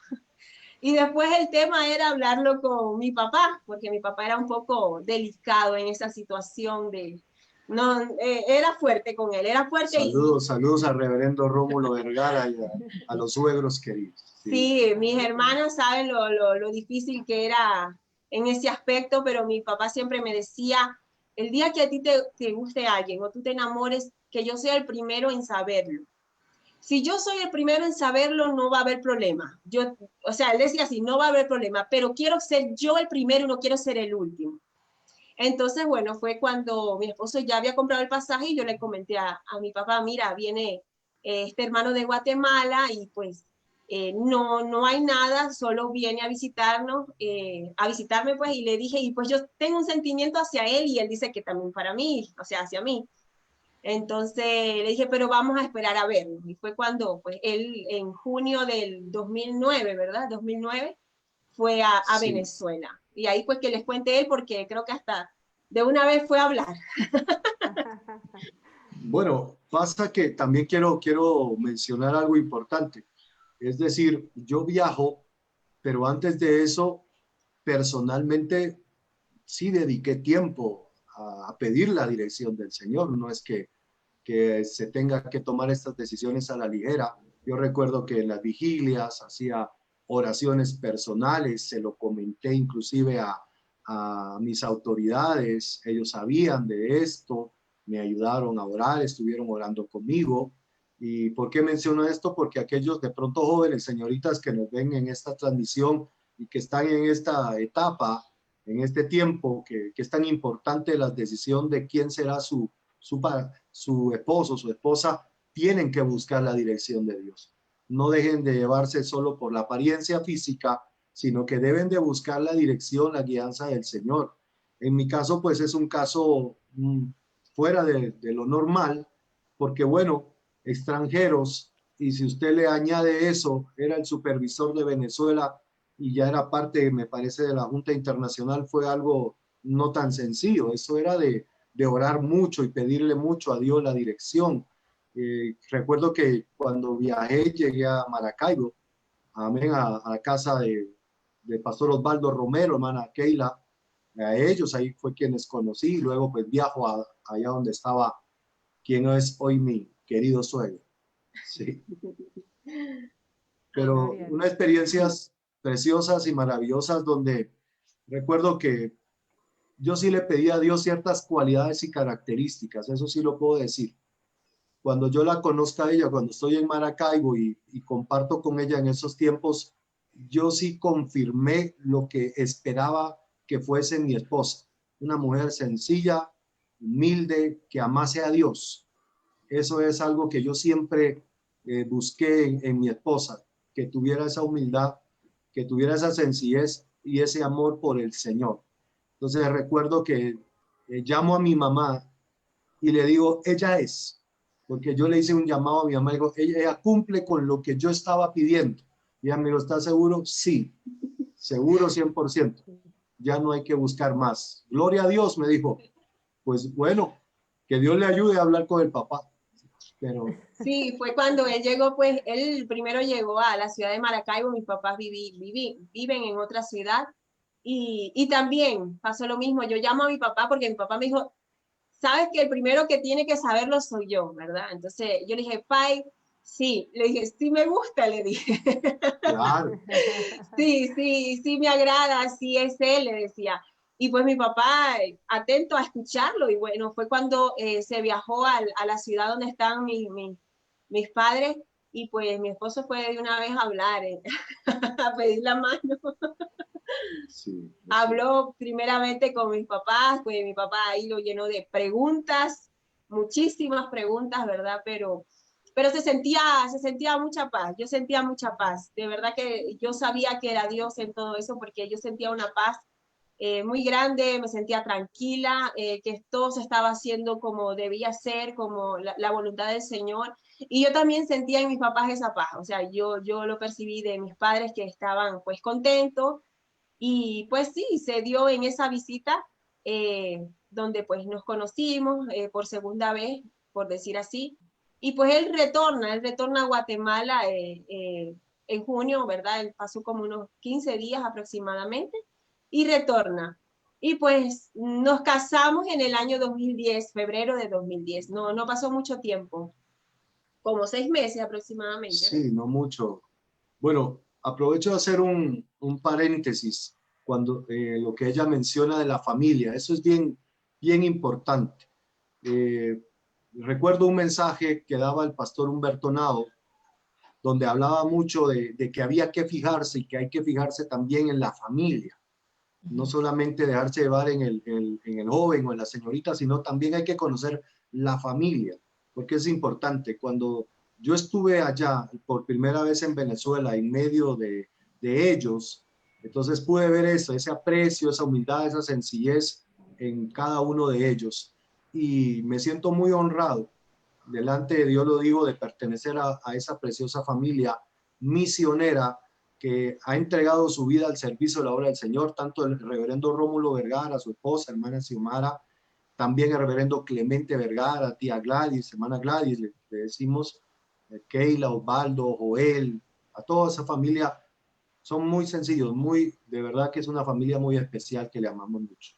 Y después el tema era hablarlo con mi papá, porque mi papá era un poco delicado en esa situación de, no, era fuerte con él, era fuerte. Saludos al reverendo Rómulo Vergara y a los suegros queridos. Sí, mis hermanas saben lo difícil que era en ese aspecto, pero mi papá siempre me decía, el día que a ti te guste alguien o tú te enamores, que yo sea el primero en saberlo. Si yo soy el primero en saberlo, no va a haber problema. O sea, él decía así, no va a haber problema, pero quiero ser yo el primero y no quiero ser el último. Entonces, bueno, fue cuando mi esposo ya había comprado el pasaje y yo le comenté a mi papá, mira, viene este hermano de Guatemala y pues no hay nada, solo viene a visitarnos, a visitarme pues, y le dije, y pues yo tengo un sentimiento hacia él y él dice que también para mí, o sea, hacia mí. Entonces le dije, pero vamos a esperar a verlo. Y fue cuando, pues él en junio del 2009, ¿verdad? 2009, fue a Sí. Venezuela. Y ahí pues que les cuente él porque creo que hasta de una vez fue a hablar. Bueno, pasa que también quiero mencionar algo importante. Es decir, yo viajo, pero antes de eso, personalmente, sí dediqué tiempo a pedir la dirección del Señor. No es que se tenga que tomar estas decisiones a la ligera. Yo recuerdo que en las vigilias hacía oraciones personales, se lo comenté inclusive a mis autoridades, ellos sabían de esto, me ayudaron a orar, estuvieron orando conmigo. ¿Y por qué menciono esto? Porque aquellos de pronto jóvenes, señoritas que nos ven en esta transmisión y que están en esta etapa, en este tiempo, que es tan importante la decisión de quién será su esposo, su esposa, tienen que buscar la dirección de Dios. No dejen de llevarse solo por la apariencia física, sino que deben de buscar la dirección, la guianza del Señor. En mi caso, pues es un caso fuera de lo normal, porque bueno, extranjeros, y si usted le añade eso, era el supervisor de Venezuela y ya era parte, me parece, de la Junta Internacional, fue algo no tan sencillo. Eso era de orar mucho y pedirle mucho a Dios la dirección. Recuerdo que cuando viajé, llegué a Maracaibo, amén, a la casa de Pastor Osvaldo Romero, hermana Keila, a ellos, ahí fue quienes conocí, y luego pues viajo allá donde estaba quien es hoy mi querido suegro. Sí. Pero unas experiencias preciosas y maravillosas donde recuerdo que yo sí le pedí a Dios ciertas cualidades y características, eso sí lo puedo decir. Cuando yo la conozca a ella, cuando estoy en Maracaibo y comparto con ella en esos tiempos, yo sí confirmé lo que esperaba que fuese mi esposa. Una mujer sencilla, humilde, que amase a Dios. Eso es algo que yo siempre busqué en mi esposa, que tuviera esa humildad, que tuviera esa sencillez y ese amor por el Señor. Entonces recuerdo que llamo a mi mamá y le digo, ella es, porque yo le hice un llamado a mi mamá, y digo, ella cumple con lo que yo estaba pidiendo. Y ella me dijo, ¿estás seguro? Sí, seguro 100%. Ya no hay que buscar más. Gloria a Dios, me dijo. Pues bueno, que Dios le ayude a hablar con el papá. Pero sí, fue cuando él llegó, pues él primero llegó a la ciudad de Maracaibo, mis papás viven en otra ciudad y también pasó lo mismo, yo llamo a mi papá porque mi papá me dijo, sabes que el primero que tiene que saberlo soy yo, ¿verdad? Entonces yo le dije, Pai, sí, le dije, sí me gusta, le dije. claro. Sí me agrada, sí es él, le decía. Y pues mi papá, atento a escucharlo, y bueno, fue cuando se viajó a la ciudad donde están mis padres, y pues mi esposo fue de una vez a hablar, a pedir la mano. Sí, Habló primeramente con mis papás, pues mi papá ahí lo llenó de preguntas, muchísimas preguntas, ¿verdad? Pero se sentía mucha paz, yo sentía mucha paz. De verdad que yo sabía que era Dios en todo eso, porque yo sentía una paz muy grande, me sentía tranquila, que todo se estaba haciendo como debía ser, como la voluntad del Señor. Y yo también sentía en mis papás esa paz, o sea, yo lo percibí de mis padres que estaban pues contentos. Y pues sí, se dio en esa visita donde pues nos conocimos por segunda vez, por decir así. Y pues él retorna a Guatemala en junio, ¿verdad? Él pasó como unos 15 días aproximadamente y retorna. Y pues nos casamos en el año 2010, febrero de 2010. No pasó mucho tiempo, como 6 meses aproximadamente, ¿no? sí, no mucho. Bueno, aprovecho de hacer un paréntesis cuando lo que ella menciona de la familia. Eso es bien, bien importante. Eh, Recuerdo un mensaje que daba el pastor Humberto Nao, donde hablaba mucho de que había que fijarse y que hay que fijarse también en la familia. No solamente dejarse llevar en el joven o en la señorita, sino también hay que conocer la familia, porque es importante. Cuando yo estuve allá por primera vez en Venezuela, en medio de ellos, entonces pude ver eso, ese aprecio, esa humildad, esa sencillez en cada uno de ellos. Y me siento muy honrado, delante de Dios lo digo, de pertenecer a esa preciosa familia misionera que ha entregado su vida al servicio de la obra del Señor, tanto el reverendo Rómulo Vergara, su esposa, hermana Xiomara, también el reverendo Clemente Vergara, tía Gladys, hermana Gladys, le decimos, Keila, Osvaldo, Joel, a toda esa familia, son muy sencillos, de verdad que es una familia muy especial que le amamos mucho.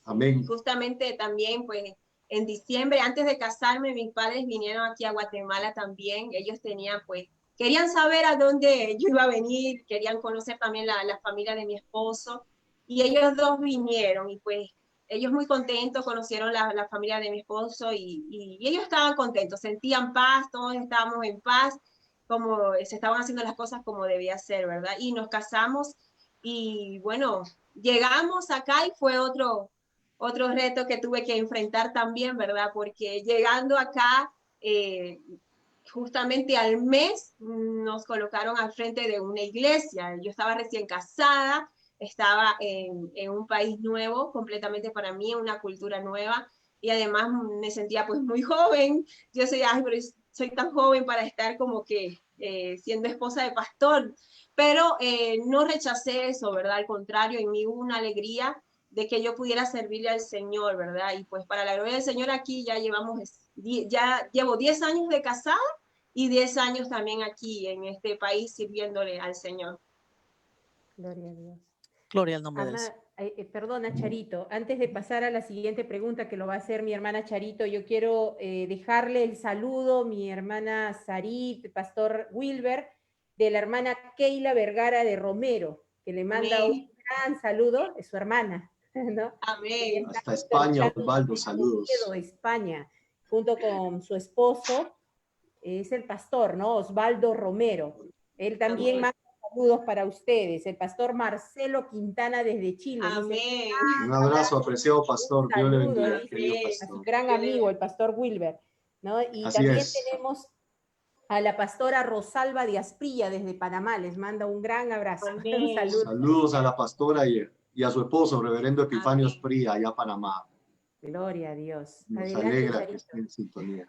Amén. Justamente también, pues, en diciembre, antes de casarme, mis padres vinieron aquí a Guatemala también. Ellos tenían, pues, querían saber a dónde yo iba a venir, querían conocer también la familia de mi esposo. Y ellos dos vinieron y pues ellos muy contentos, conocieron la familia de mi esposo y ellos estaban contentos, sentían paz, todos estábamos en paz, como se estaban haciendo las cosas como debía ser, ¿verdad? Y nos casamos y bueno, llegamos acá y fue otro reto que tuve que enfrentar también, ¿verdad? Porque llegando acá, justamente al mes nos colocaron al frente de una iglesia. Yo estaba recién casada, estaba en un país nuevo, completamente para mí, una cultura nueva, y además me sentía pues muy joven. Yo soy, ay, pero soy tan joven para estar como que siendo esposa de pastor, pero no rechacé eso, ¿verdad? Al contrario, en mí hubo una alegría de que yo pudiera servirle al Señor, ¿verdad? Y pues para la gloria del Señor aquí ya llevo 10 años de casada y 10 años también aquí en este país sirviéndole al Señor. Gloria a Dios. Gloria al nombre del Señor. Perdona, Charito, antes de pasar a la siguiente pregunta que lo va a hacer mi hermana Charito, yo quiero dejarle el saludo, mi hermana Sarit, pastor Wilber, de la hermana Keila Vergara de Romero, que le manda un gran saludo, es su hermana, ¿no? Amén. Hasta España, Osvaldo, saludos. España, junto con su esposo, es el pastor, ¿no? Osvaldo Romero. Él también Amén. manda saludos para ustedes. El pastor Marcelo Quintana desde Chile. Amén. Dice, Un abrazo, apreciado pastor. Dios le bendiga, querido a pastor. su gran amigo, el pastor Wilber, ¿no? Y Así también es. tenemos a la pastora Rosalba de Asprilla desde Panamá. Les manda un gran abrazo. Amén. Un saludo. Saludos a la pastora y a su esposo, reverendo Epifanio Amén. Asprilla, allá a Panamá. Gloria a Dios. Nos Adelante, alegra que Charito. estén en sintonía.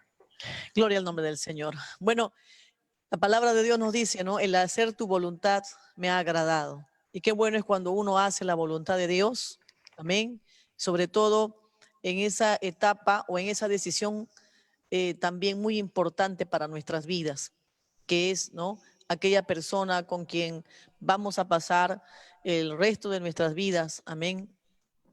Gloria al nombre del Señor. Bueno, la palabra de Dios nos dice, ¿no? El hacer tu voluntad me ha agradado. Y qué bueno es cuando uno hace la voluntad de Dios. Amén. Sobre todo en esa etapa o en esa decisión también muy importante para nuestras vidas, que es, ¿no? Aquella persona con quien vamos a pasar el resto de nuestras vidas. Amén.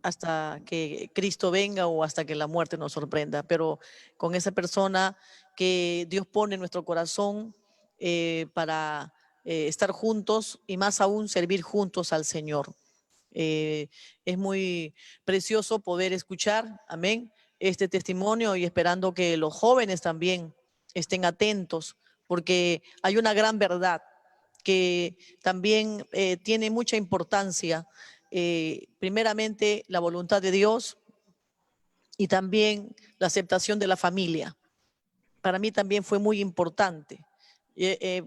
Hasta que Cristo venga o hasta que la muerte nos sorprenda. Pero con esa persona que Dios pone en nuestro corazón para estar juntos y más aún servir juntos al Señor. Es muy precioso poder escuchar, amén, este testimonio y esperando que los jóvenes también estén atentos porque hay una gran verdad que también tiene mucha importancia. Primeramente, la voluntad de Dios y también la aceptación de la familia. Para mí también fue muy importante.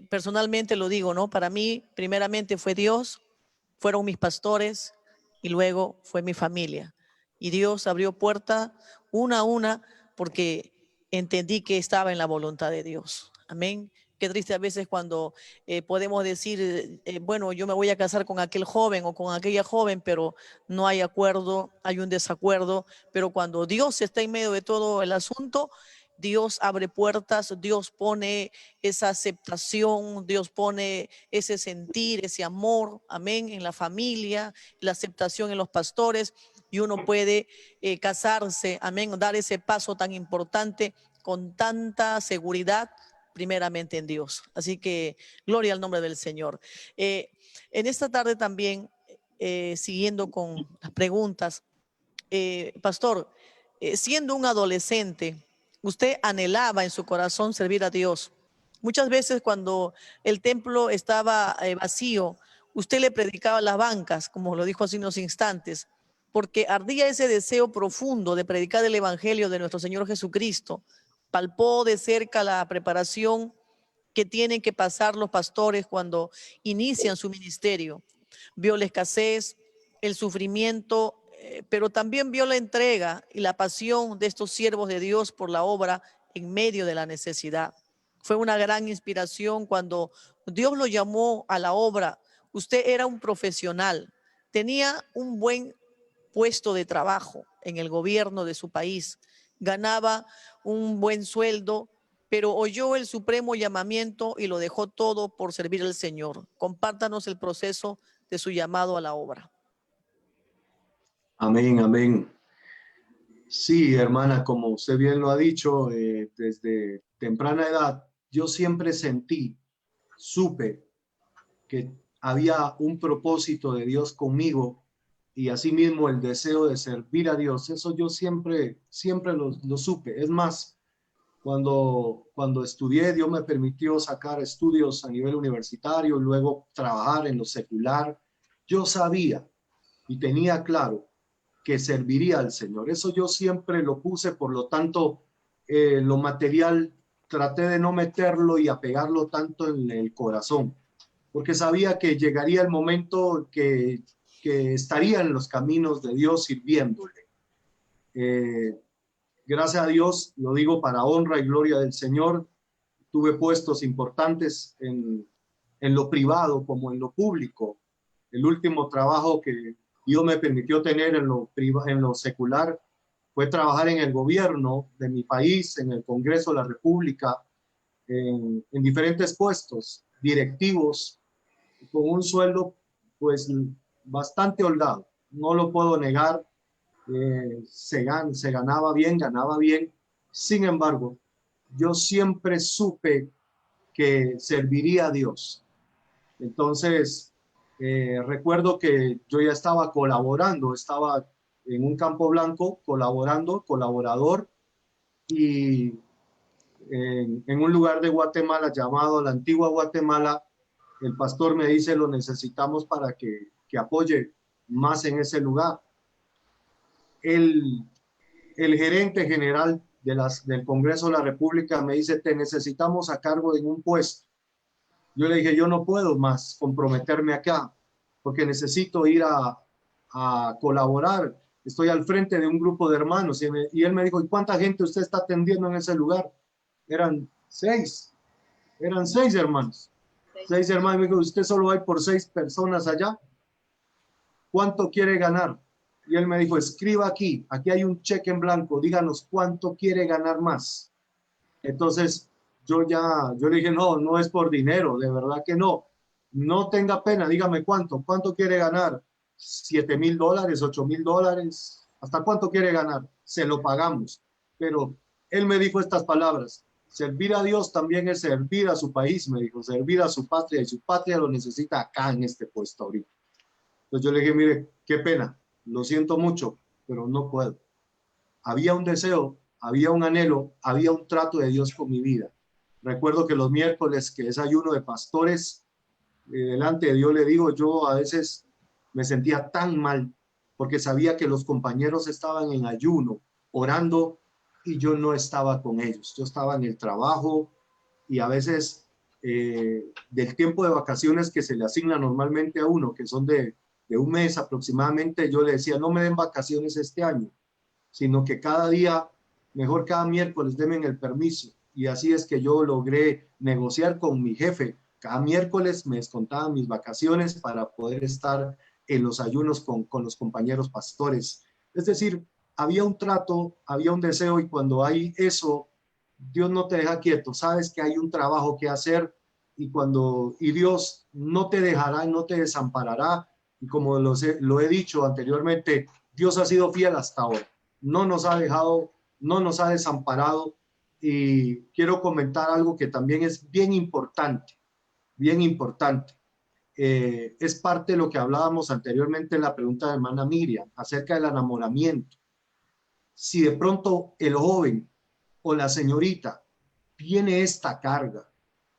Personalmente lo digo, ¿no? Para mí, primeramente fue Dios, fueron mis pastores y luego fue mi familia. Y Dios abrió puerta una a una porque entendí que estaba en la voluntad de Dios. Amén. Qué triste a veces cuando podemos decir, bueno, yo me voy a casar con aquel joven o con aquella joven, pero no hay acuerdo, hay un desacuerdo. Pero cuando Dios está en medio de todo el asunto, Dios abre puertas, Dios pone esa aceptación, Dios pone ese sentir, ese amor, amén, en la familia, la aceptación en los pastores, y uno puede casarse, amén, dar ese paso tan importante con tanta seguridad, primeramente en Dios. Así que gloria al nombre del Señor. En esta tarde también, siguiendo con las preguntas, pastor, siendo un adolescente, usted anhelaba en su corazón servir a Dios. Muchas veces cuando el templo estaba vacío, usted le predicaba a las bancas, como lo dijo hace unos instantes, porque ardía ese deseo profundo de predicar el evangelio de nuestro Señor Jesucristo. Palpó de cerca la preparación que tienen que pasar los pastores cuando inician su ministerio. Vio la escasez, el sufrimiento, pero también vio la entrega y la pasión de estos siervos de Dios por la obra en medio de la necesidad. Fue una gran inspiración cuando Dios lo llamó a la obra. Usted era un profesional, tenía un buen puesto de trabajo en el gobierno de su país, ganaba un buen sueldo, pero oyó el supremo llamamiento y lo dejó todo por servir al Señor. Compártanos el proceso de su llamado a la obra. Amén, amén. Sí, hermana, como usted bien lo ha dicho, desde temprana edad, yo siempre supe que había un propósito de Dios conmigo y asimismo el deseo de servir a Dios. Eso yo siempre lo supe. Es más, cuando estudié, Dios me permitió sacar estudios a nivel universitario, luego trabajar en lo secular. Yo sabía y tenía claro que serviría al Señor. Eso yo siempre lo puse, por lo tanto, lo material traté de no meterlo y apegarlo tanto en el corazón, porque sabía que llegaría el momento que estaría en los caminos de Dios sirviéndole. Gracias a Dios, lo digo para honra y gloria del Señor, tuve puestos importantes en lo privado como en lo público. El último trabajo que Dios me permitió tener en lo secular fue trabajar en el gobierno de mi país, en el Congreso de la República, en diferentes puestos directivos, con un sueldo pues bastante holgado, no lo puedo negar. Ganaba bien. Sin embargo, yo siempre supe que serviría a Dios. Entonces, recuerdo que yo ya estaba colaborando, estaba en un campo blanco colaborador, y en un lugar de Guatemala llamado la Antigua Guatemala, el pastor me dice, lo necesitamos para que apoye más en ese lugar. El gerente general del Congreso de la República me dice, te necesitamos a cargo en un puesto. Yo le dije, yo no puedo más comprometerme acá, porque necesito ir a colaborar. Estoy al frente de un grupo de hermanos. Y él me dijo, ¿y cuánta gente usted está atendiendo en ese lugar? Eran seis hermanos. 6 hermanos. Me dijo, ¿usted solo hay por 6 personas allá? ¿Cuánto quiere ganar? Y él me dijo, escriba aquí hay un cheque en blanco, díganos cuánto quiere ganar más. Entonces, yo le dije, no es por dinero, de verdad que no tenga pena, dígame cuánto quiere ganar, $7,000, $8,000, ¿hasta cuánto quiere ganar? Se lo pagamos. Pero él me dijo estas palabras, servir a Dios también es servir a su país, me dijo, servir a su patria, y su patria lo necesita acá en este puesto ahorita. Entonces yo le dije, mire, qué pena, lo siento mucho, pero no puedo. Había un deseo, había un anhelo, había un trato de Dios con mi vida. Recuerdo que los miércoles, que es ayuno de pastores, delante de Dios le digo, yo a veces me sentía tan mal porque sabía que los compañeros estaban en ayuno, orando, y yo no estaba con ellos. Yo estaba en el trabajo y a veces del tiempo de vacaciones que se le asigna normalmente a uno, que son de un mes aproximadamente, yo le decía, no me den vacaciones este año, sino que cada día, mejor cada miércoles, denme el permiso. Y así es que yo logré negociar con mi jefe. Cada miércoles me descontaban mis vacaciones para poder estar en los ayunos con los compañeros pastores. Es decir, había un trato, había un deseo, y cuando hay eso, Dios no te deja quieto. Sabes que hay un trabajo que hacer, y Dios no te dejará, no te desamparará. Y como lo he dicho anteriormente, Dios ha sido fiel hasta ahora. No nos ha dejado, no nos ha desamparado. Y quiero comentar algo que también es bien importante, bien importante. Es parte de lo que hablábamos anteriormente en la pregunta de hermana Miriam acerca del enamoramiento. Si de pronto el joven o la señorita tiene esta carga,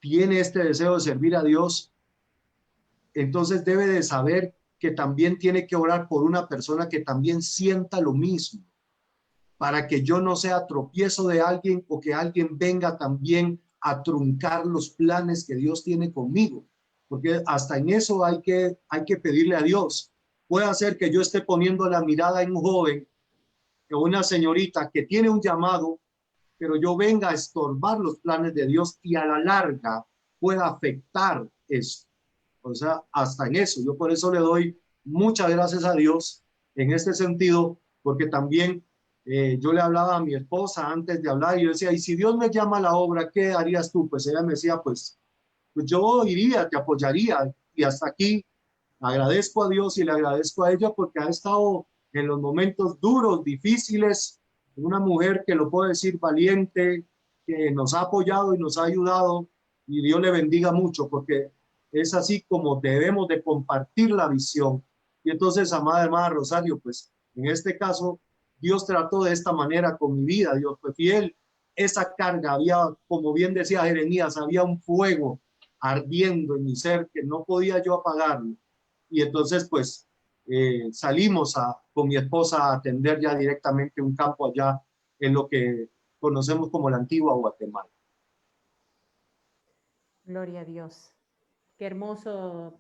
tiene este deseo de servir a Dios, entonces debe de saber que también tiene que orar por una persona que también sienta lo mismo, para que yo no sea tropiezo de alguien o que alguien venga también a truncar los planes que Dios tiene conmigo, porque hasta en eso hay que pedirle a Dios. Puede ser que yo esté poniendo la mirada en un joven o una señorita que tiene un llamado, pero yo venga a estorbar los planes de Dios y a la larga pueda afectar eso. O sea, hasta en eso. Yo por eso le doy muchas gracias a Dios en este sentido, porque también yo le hablaba a mi esposa antes de hablar y yo decía, y si Dios me llama a la obra, ¿qué harías tú? Pues ella me decía, pues yo iría, te apoyaría. Y hasta aquí agradezco a Dios y le agradezco a ella porque ha estado en los momentos duros, difíciles, una mujer que lo puedo decir valiente, que nos ha apoyado y nos ha ayudado, y Dios le bendiga mucho porque es así como debemos de compartir la visión. Y entonces, amada hermana Rosario, pues en este caso, Dios trató de esta manera con mi vida, Dios fue fiel. Esa carga había, como bien decía Jeremías, había un fuego ardiendo en mi ser que no podía yo apagarlo. Y entonces, pues, salimos con mi esposa a atender ya directamente un campo allá en lo que conocemos como la antigua Guatemala. Gloria a Dios. Qué hermoso,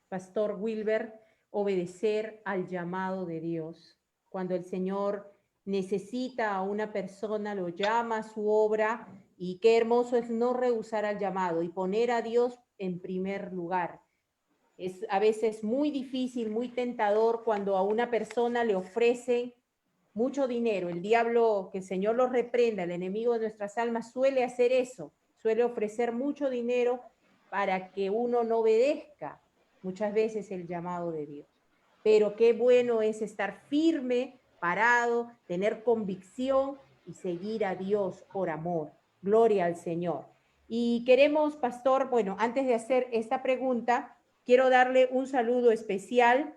Pastor Wilber, obedecer al llamado de Dios. Cuando el Señor necesita a una persona, lo llama a su obra, y qué hermoso es no rehusar al llamado y poner a Dios en primer lugar. Es a veces muy difícil, muy tentador cuando a una persona le ofrecen mucho dinero. El diablo, que el Señor lo reprenda, el enemigo de nuestras almas, suele hacer eso, suele ofrecer mucho dinero para que uno no obedezca muchas veces el llamado de Dios. Pero qué bueno es estar firme, parado, tener convicción y seguir a Dios por amor. Gloria al Señor. Y queremos, pastor, bueno, antes de hacer esta pregunta, quiero darle un saludo especial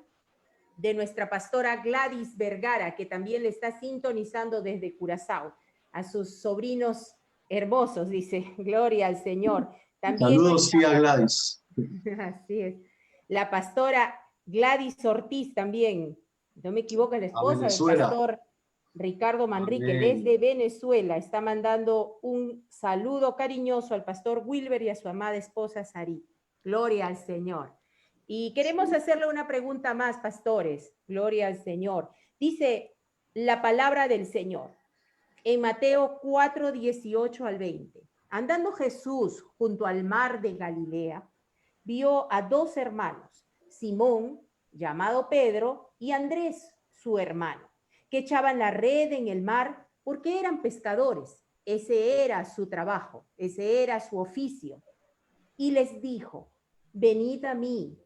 de nuestra pastora Gladys Vergara, que también le está sintonizando desde Curazao, a sus sobrinos hermosos, dice, gloria al Señor. También Saludos, tía Gladys. así es. La pastora Gladys Ortiz también, no me equivoco, la esposa del pastor Ricardo Manrique, Amén. desde Venezuela, está mandando un saludo cariñoso al pastor Wilber y a su amada esposa Sarí. Gloria al Señor. Y queremos hacerle una pregunta más, pastores. Gloria al Señor. Dice la palabra del Señor en Mateo 4, 18 al 20. Andando Jesús junto al mar de Galilea, vio a dos hermanos, Simón, llamado Pedro, y Andrés, su hermano, que echaban la red en el mar porque eran pescadores. Ese era su trabajo, ese era su oficio. Y les dijo, venid a mí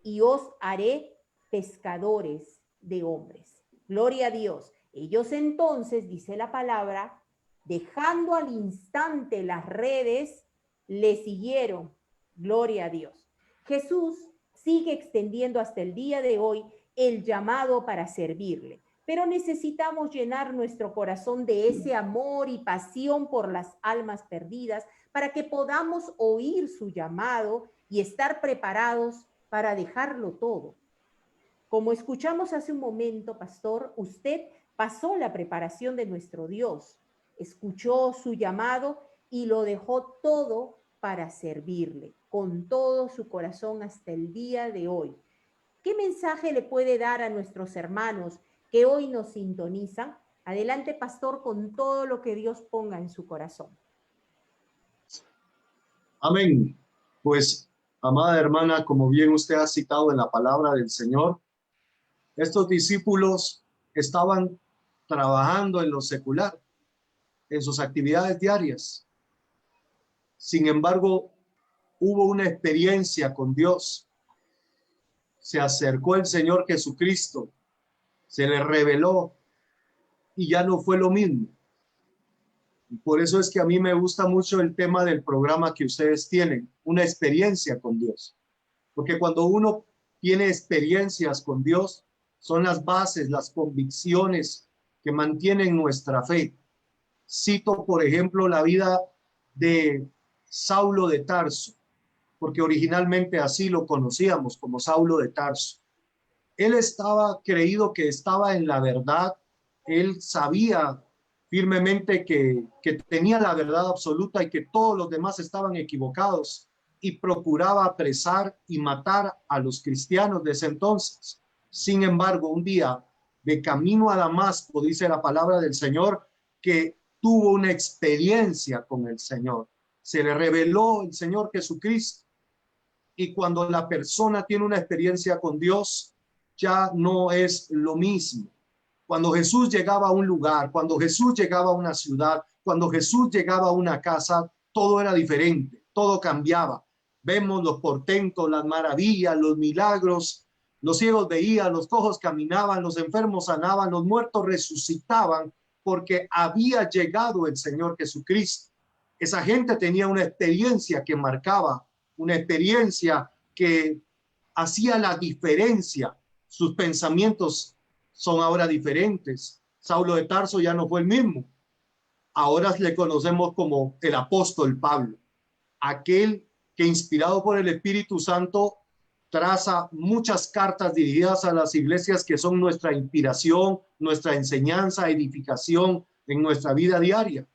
y os haré pescadores de hombres. Gloria a Dios. Ellos entonces, dice la palabra, dejando al instante las redes, le siguieron. Gloria a Dios. Jesús sigue extendiendo hasta el día de hoy el llamado para servirle. pero necesitamos llenar nuestro corazón de ese amor y pasión por las almas perdidas para que podamos oír su llamado y estar preparados para dejarlo todo. Como escuchamos hace un momento, pastor, usted pasó la preparación de nuestro Dios, escuchó su llamado y lo dejó todo para servirle, con todo su corazón hasta el día de hoy. ¿Qué mensaje le puede dar a nuestros hermanos que hoy nos sintonizan? Adelante, pastor, con todo lo que Dios ponga en su corazón. Amén. Pues, amada hermana, como bien usted ha citado en la palabra del Señor, estos discípulos estaban trabajando en lo secular, en sus actividades diarias. Sin embargo, hubo una experiencia con Dios. Se acercó el Señor Jesucristo, se le reveló y ya no fue lo mismo. Por eso es que a mí me gusta mucho el tema del programa que ustedes tienen, una experiencia con Dios. Porque cuando uno tiene experiencias con Dios, son las bases, las convicciones que mantienen nuestra fe. Cito, por ejemplo, la vida de Saulo de Tarso, porque originalmente así lo conocíamos, como Saulo de Tarso. Él estaba creído que estaba en la verdad, él sabía firmemente que tenía la verdad absoluta y que todos los demás estaban equivocados, y procuraba apresar y matar a los cristianos de ese entonces. Sin embargo, un día, de camino a Damasco, dice la palabra del Señor, que tuvo una experiencia con el Señor. Se le reveló el Señor Jesucristo. Y cuando la persona tiene una experiencia con Dios, ya no es lo mismo. Cuando Jesús llegaba a un lugar, cuando Jesús llegaba a una ciudad, cuando Jesús llegaba a una casa, todo era diferente, todo cambiaba. Vemos los portentos, las maravillas, los milagros, los ciegos veían, los cojos caminaban, los enfermos sanaban, los muertos resucitaban, porque había llegado el Señor Jesucristo. Esa gente tenía una experiencia que marcaba, una experiencia que hacía la diferencia. Sus pensamientos son ahora diferentes. Saulo de Tarso ya no fue el mismo. Ahora le conocemos como el apóstol Pablo, aquel que, inspirado por el Espíritu Santo, traza muchas cartas dirigidas a las iglesias que son nuestra inspiración, nuestra enseñanza, edificación en nuestra vida diaria.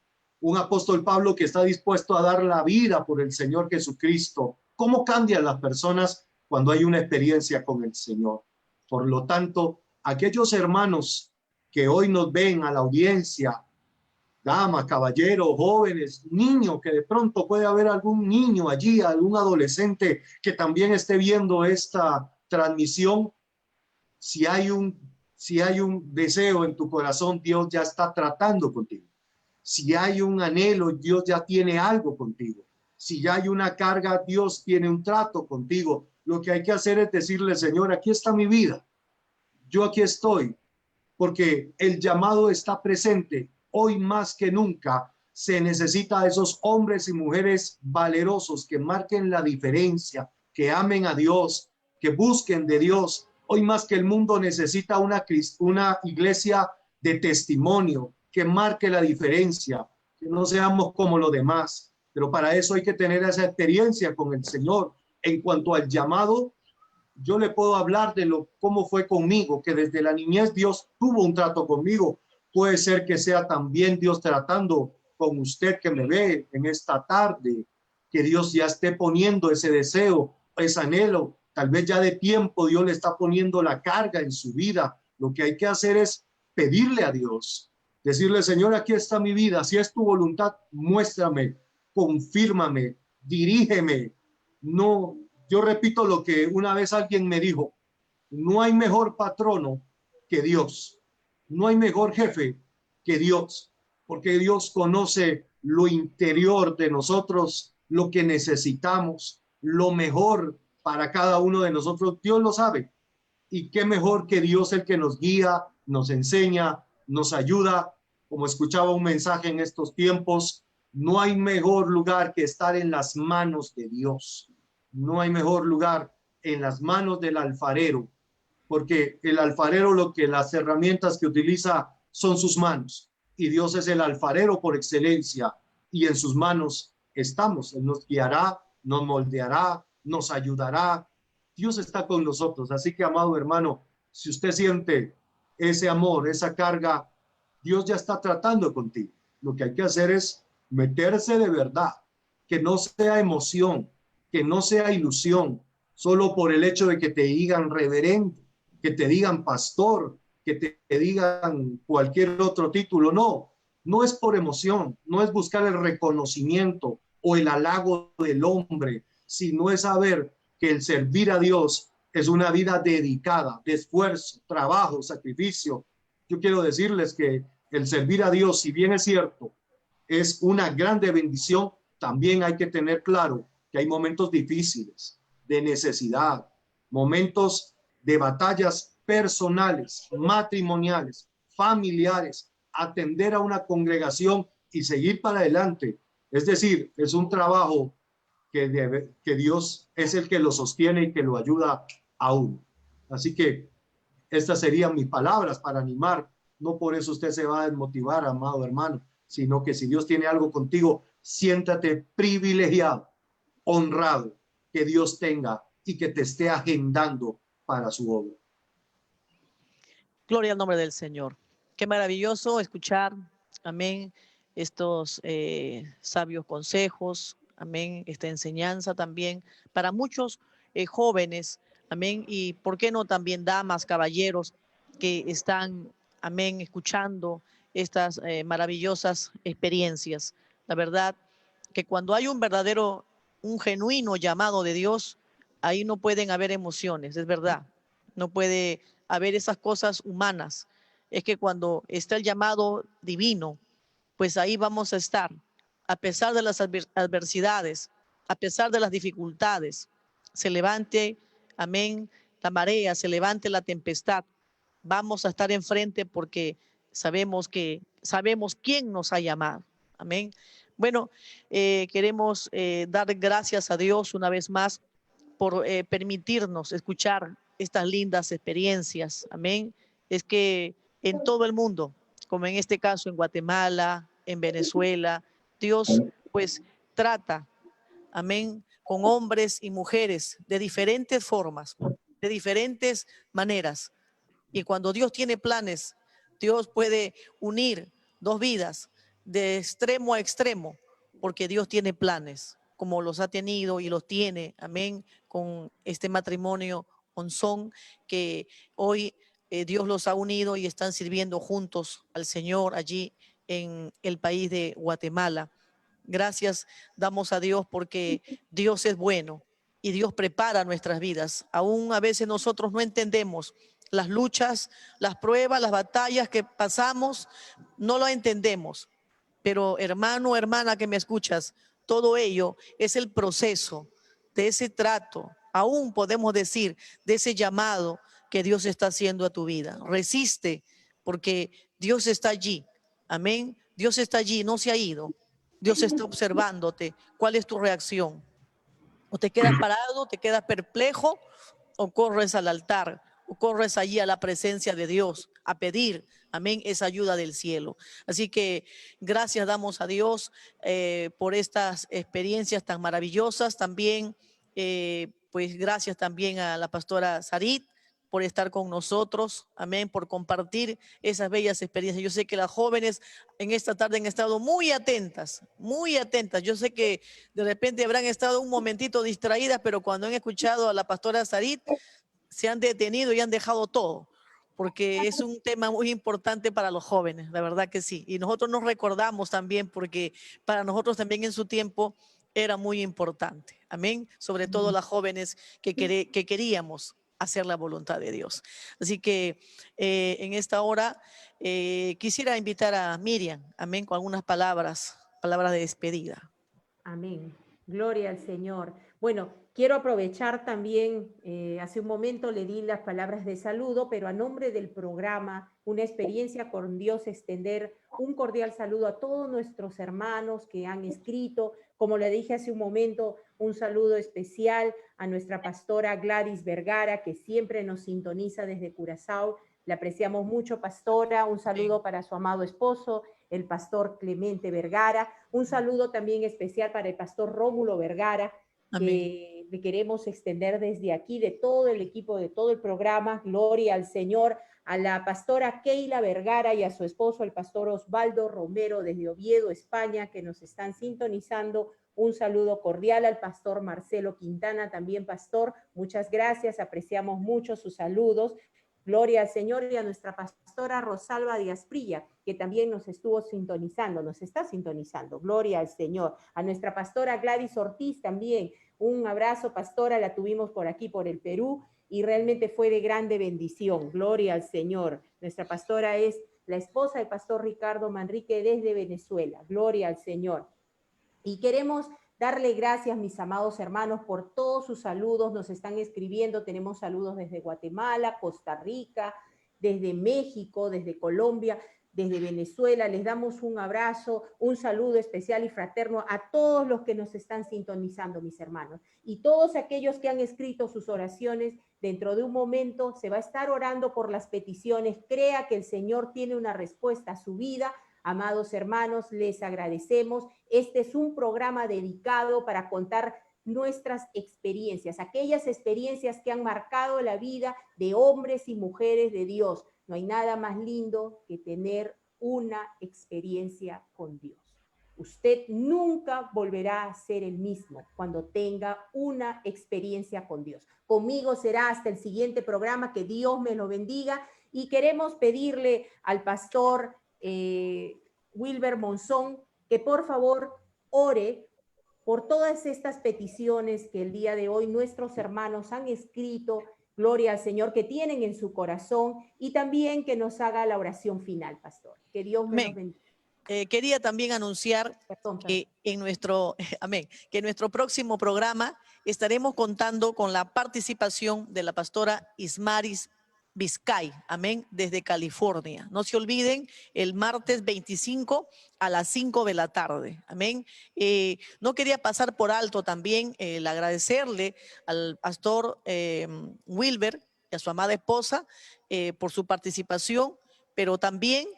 Un apóstol Pablo que está dispuesto a dar la vida por el Señor Jesucristo. ¿Cómo cambian las personas cuando hay una experiencia con el Señor? Por lo tanto, aquellos hermanos que hoy nos ven a la audiencia, damas, caballeros, jóvenes, niños, que de pronto puede haber algún niño allí, algún adolescente que también esté viendo esta transmisión, si hay un deseo en tu corazón, Dios ya está tratando contigo. Si hay un anhelo, Dios ya tiene algo contigo. Si ya hay una carga, Dios tiene un trato contigo. Lo que hay que hacer es decirle, Señor, aquí está mi vida. Yo aquí estoy, porque el llamado está presente. Hoy más que nunca se necesita a esos hombres y mujeres valerosos que marquen la diferencia, que amen a Dios, que busquen de Dios. Hoy más que el mundo necesita una iglesia de testimonio, que marque la diferencia, que no seamos como los demás. Pero para eso hay que tener esa experiencia con el Señor. En cuanto al llamado, yo le puedo hablar de cómo fue conmigo, que desde la niñez Dios tuvo un trato conmigo. Puede ser que sea también Dios tratando con usted que me ve en esta tarde, que Dios ya esté poniendo ese deseo, ese anhelo. Tal vez ya de tiempo Dios le está poniendo la carga en su vida. Lo que hay que hacer es pedirle a Dios, decirle, Señor, aquí está mi vida. Si es tu voluntad, muéstrame, confírmame, dirígeme. No, yo repito lo que una vez alguien me dijo: no hay mejor patrono que Dios. No hay mejor jefe que Dios, porque Dios conoce lo interior de nosotros, lo que necesitamos, lo mejor para cada uno de nosotros. Dios lo sabe. Y qué mejor que Dios, el que nos guía, nos enseña, nos ayuda. Como escuchaba un mensaje en estos tiempos, no hay mejor lugar que estar en las manos de Dios. No hay mejor lugar en las manos del alfarero. porque el alfarero las herramientas que utiliza son sus manos, y Dios es el alfarero por excelencia, y en sus manos estamos. Él nos guiará, nos moldeará, nos ayudará. Dios está con nosotros. Así que, amado hermano, si usted siente ese amor, esa carga, Dios ya está tratando contigo. Lo que hay que hacer es meterse de verdad, que no sea emoción, que no sea ilusión, solo por el hecho de que te digan reverendo, que te digan pastor, que te digan cualquier otro título. No, no es por emoción, no es buscar el reconocimiento o el halago del hombre, sino es saber que el servir a Dios es una vida dedicada, de esfuerzo, trabajo, sacrificio. Yo quiero decirles que el servir a Dios, si bien es cierto, es una grande bendición, también hay que tener claro que hay momentos difíciles, de necesidad, momentos de batallas personales, matrimoniales, familiares, atender a una congregación y seguir para adelante. Es decir, es un trabajo que Dios es el que lo sostiene y que lo ayuda a uno. Así que estas serían mis palabras para animar. No por eso usted se va a desmotivar, amado hermano, sino que si Dios tiene algo contigo, siéntate privilegiado, honrado, que Dios tenga y que te esté agendando para su obra. Gloria al nombre del Señor. Qué maravilloso escuchar, amén, estos sabios consejos, amén, esta enseñanza también para muchos jóvenes, amén, y por qué no también damas, caballeros que están, amén, escuchando estas maravillosas experiencias. La verdad que cuando hay un genuino llamado de Dios, ahí no pueden haber emociones, es verdad. No puede haber esas cosas humanas. Es que cuando está el llamado divino, pues ahí vamos a estar, a pesar de las adversidades, a pesar de las dificultades, se levante, amén, la marea, se levante la tempestad, vamos a estar enfrente porque sabemos quién nos ha llamado. Amén. Bueno, queremos dar gracias a Dios una vez más por permitirnos escuchar estas lindas experiencias. Amén. Es que en todo el mundo, como en este caso en Guatemala, en Venezuela, Dios pues trata, amén, con hombres y mujeres de diferentes formas, de diferentes maneras. Y cuando Dios tiene planes, Dios puede unir dos vidas de extremo a extremo, porque Dios tiene planes, como los ha tenido y los tiene, amén, con este matrimonio Onzón, que hoy Dios los ha unido y están sirviendo juntos al Señor allí en el país de Guatemala. Gracias damos a Dios porque Dios es bueno y Dios prepara nuestras vidas. Aún a veces nosotros no entendemos las luchas, las pruebas, las batallas que pasamos, no lo entendemos. Pero hermano, hermana que me escuchas, todo ello es el proceso de ese trato, aún podemos decir, de ese llamado que Dios está haciendo a tu vida. Resiste, porque Dios está allí. Amén. Dios está allí, no se ha ido. Dios está observándote. ¿Cuál es tu reacción? O te quedas parado, te quedas perplejo, o corres al altar, o corres allí a la presencia de Dios a pedir, amén, esa ayuda del cielo. Así que gracias damos a Dios por estas experiencias tan maravillosas. También, pues gracias también a la pastora Sarit por estar con nosotros, amén, por compartir esas bellas experiencias. Yo sé que las jóvenes en esta tarde han estado muy atentas, muy atentas. Yo sé que de repente habrán estado un momentito distraídas, pero cuando han escuchado a la pastora Sarit, se han detenido y han dejado todo, porque es un tema muy importante para los jóvenes, la verdad que sí. Y nosotros nos recordamos también, porque para nosotros también en su tiempo era muy importante. Amén. Sobre todo las jóvenes que queríamos hacer la voluntad de Dios. Así que en esta hora quisiera invitar a Miriam, amén, con algunas palabras de despedida. Amén. Gloria al Señor. Bueno, quiero aprovechar también, hace un momento le di las palabras de saludo, pero a nombre del programa, Una Experiencia con Dios, extender un cordial saludo a todos nuestros hermanos que han escrito. Como le dije hace un momento, un saludo especial a nuestra pastora Gladys Vergara, que siempre nos sintoniza desde Curazao. Le apreciamos mucho, pastora. Un saludo para su amado esposo, el pastor Clemente Vergara. Un saludo también especial para el pastor Rómulo Vergara, que le queremos extender desde aquí, de todo el equipo, de todo el programa. Gloria al Señor. A la pastora Keila Vergara y a su esposo, el pastor Osvaldo Romero, desde Oviedo, España, que nos están sintonizando. Un saludo cordial al pastor Marcelo Quintana, también pastor. Muchas gracias, apreciamos mucho sus saludos. Gloria al Señor, y a nuestra pastora Rosalba Díaz Prilla, que también nos estuvo sintonizando, nos está sintonizando. Gloria al Señor. A nuestra pastora Gladys Ortiz también. Un abrazo, pastora, la tuvimos por aquí, por el Perú, y realmente fue de grande bendición. Gloria al Señor. Nuestra pastora es la esposa del pastor Ricardo Manrique desde Venezuela. Gloria al Señor. Y queremos darle gracias, mis amados hermanos, por todos sus saludos. Nos están escribiendo, tenemos saludos desde Guatemala, Costa Rica, desde México, desde Colombia, desde Venezuela. Les damos un abrazo, un saludo especial y fraterno a todos los que nos están sintonizando, mis hermanos. Y todos aquellos que han escrito sus oraciones, dentro de un momento se va a estar orando por las peticiones. Crea que el Señor tiene una respuesta a su vida. Amados hermanos, les agradecemos. Este es un programa dedicado para contar nuestras experiencias, aquellas experiencias que han marcado la vida de hombres y mujeres de Dios. No hay nada más lindo que tener una experiencia con Dios. Usted nunca volverá a ser el mismo cuando tenga una experiencia con Dios. Conmigo será hasta el siguiente programa. Que Dios me lo bendiga. Y queremos pedirle al pastor Wilber Monzón que por favor ore por todas estas peticiones que el día de hoy nuestros hermanos han escrito, gloria al Señor, que tienen en su corazón, y también que nos haga la oración final, pastor. Que Dios me los bendiga. Quería también anunciar que en nuestro, amén, que en nuestro próximo programa estaremos contando con la participación de la pastora Ismaris Vizcay, amén, desde California. No se olviden, el martes 25 a las 5 de la tarde, amén. No quería pasar por alto también el agradecerle al pastor Wilber y a su amada esposa por su participación, pero también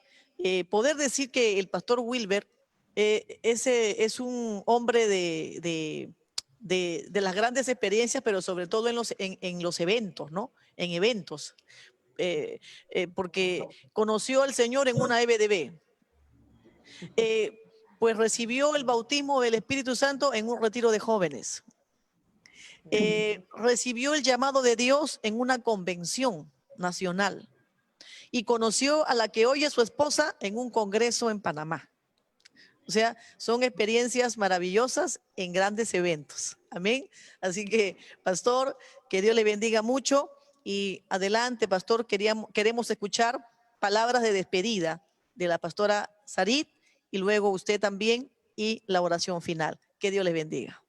poder decir que el pastor Wilber es un hombre de las grandes experiencias, pero sobre todo en los eventos, ¿no? En eventos, porque conoció al Señor en una EBDB, pues recibió el bautismo del Espíritu Santo en un retiro de jóvenes, recibió el llamado de Dios en una convención nacional y conoció a la que hoy es su esposa en un congreso en Panamá. O sea, son experiencias maravillosas en grandes eventos. Amén. Así que, pastor, que Dios le bendiga mucho. Y adelante, pastor, queremos escuchar palabras de despedida de la pastora Sarit y luego usted también y la oración final. Que Dios le bendiga.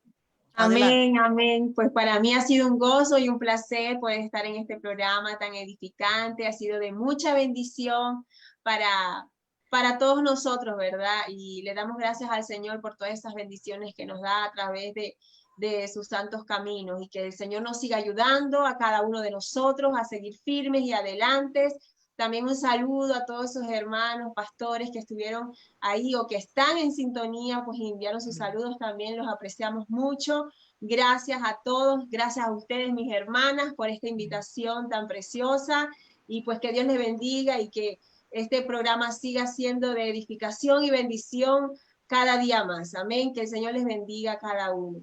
Adelante. Amén, amén. Pues para mí ha sido un gozo y un placer poder estar en este programa tan edificante. Ha sido de mucha bendición para todos nosotros, ¿verdad? Y le damos gracias al Señor por todas esas bendiciones que nos da a través de sus santos caminos, y que el Señor nos siga ayudando a cada uno de nosotros a seguir firmes y adelante. También un saludo a todos esos hermanos, pastores que estuvieron ahí o que están en sintonía, pues enviaron sus saludos también, los apreciamos mucho. Gracias a todos, gracias a ustedes, mis hermanas, por esta invitación tan preciosa, y pues que Dios les bendiga y que este programa siga siendo de edificación y bendición cada día más. Amén, que el Señor les bendiga a cada uno.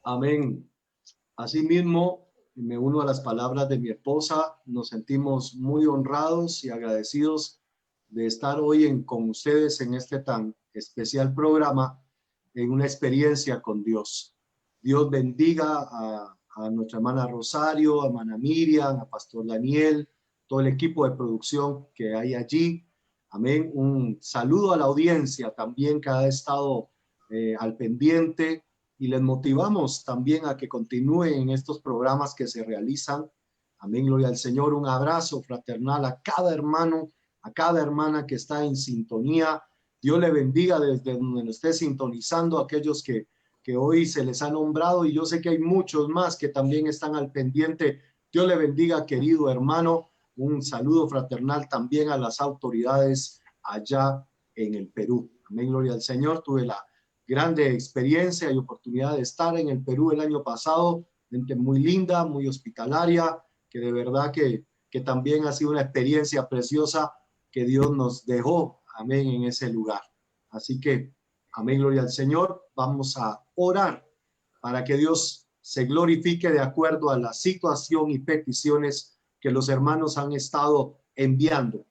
Amén. Asimismo, me uno a las palabras de mi esposa. Nos sentimos muy honrados y agradecidos de estar hoy con ustedes en este tan especial programa, en una experiencia con Dios. Dios bendiga a nuestra hermana Rosario, a hermana Miriam, a pastor Daniel, todo el equipo de producción que hay allí. Amén. Un saludo a la audiencia también que ha estado al pendiente y les motivamos también a que continúen en estos programas que se realizan. Amén, gloria al Señor. Un abrazo fraternal a cada hermano, a cada hermana que está en sintonía. Dios le bendiga desde donde nos esté sintonizando, a aquellos que hoy se les ha nombrado, y yo sé que hay muchos más que también están al pendiente. Dios le bendiga, querido hermano. Un saludo fraternal también a las autoridades allá en el Perú. Amén, gloria al Señor. Tuve la grande experiencia y oportunidad de estar en el Perú el año pasado. Gente muy linda, muy hospitalaria, que de verdad que también ha sido una experiencia preciosa que Dios nos dejó, amén, en ese lugar. Así que, amén, gloria al Señor. Vamos a orar para que Dios se glorifique de acuerdo a la situación y peticiones que los hermanos han estado enviando.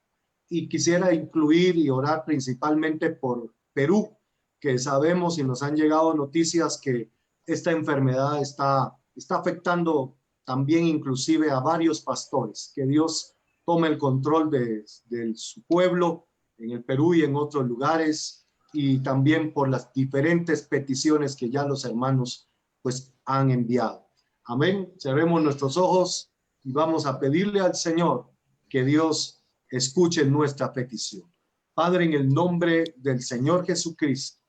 Y quisiera incluir y orar principalmente por Perú, que sabemos y nos han llegado noticias que esta enfermedad está afectando también inclusive a varios pastores. Que Dios tome el control de su pueblo en el Perú y en otros lugares, y también por las diferentes peticiones que ya los hermanos pues han enviado. Amén. Cerremos nuestros ojos y vamos a pedirle al Señor que Dios escuche nuestra petición. Padre, en el nombre del Señor Jesucristo,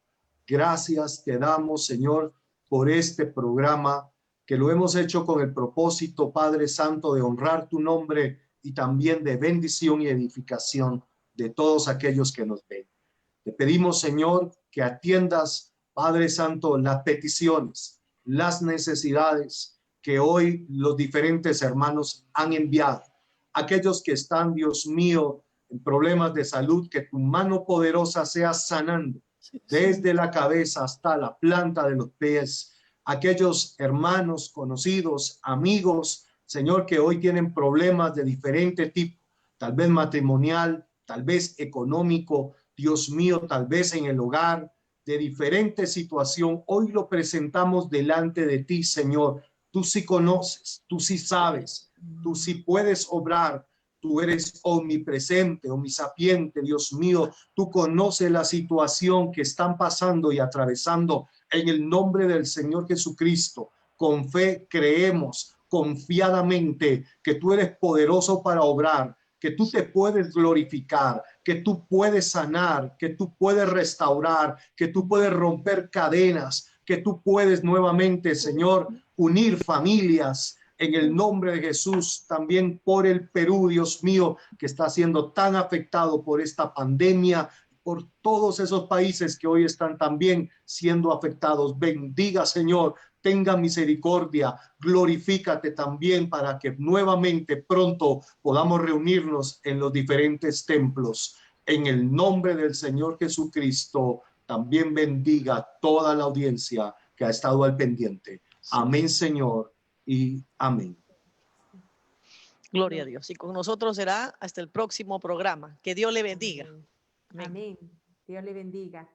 gracias te damos, Señor, por este programa que lo hemos hecho con el propósito, Padre Santo, de honrar tu nombre y también de bendición y edificación de todos aquellos que nos ven. Te pedimos, Señor, que atiendas, Padre Santo, las peticiones, las necesidades que hoy los diferentes hermanos han enviado. Aquellos que están, Dios mío, en problemas de salud, que tu mano poderosa sea sanando desde la cabeza hasta la planta de los pies. Aquellos hermanos, conocidos, amigos, Señor, que hoy tienen problemas de diferente tipo, tal vez matrimonial, tal vez económico, Dios mío, tal vez en el hogar, de diferente situación. Hoy lo presentamos delante de ti, Señor. Tú sí conoces, tú sí sabes, tú sí puedes obrar. Tú eres omnipresente, omnisapiente, Dios mío. Tú conoces la situación que están pasando y atravesando. En el nombre del Señor Jesucristo, con fe creemos confiadamente que tú eres poderoso para obrar, que tú te puedes glorificar, que tú puedes sanar, que tú puedes restaurar, que tú puedes romper cadenas, que tú puedes nuevamente, Señor, unir familias. En el nombre de Jesús, también por el Perú, Dios mío, que está siendo tan afectado por esta pandemia, por todos esos países que hoy están también siendo afectados. Bendiga, Señor, tenga misericordia, glorifícate también para que nuevamente pronto podamos reunirnos en los diferentes templos. En el nombre del Señor Jesucristo, también bendiga toda la audiencia que ha estado al pendiente. Amén, Señor. Y amén. Gloria a Dios. Y con nosotros será hasta el próximo programa. Que Dios le bendiga. Amén. Amén. Dios le bendiga.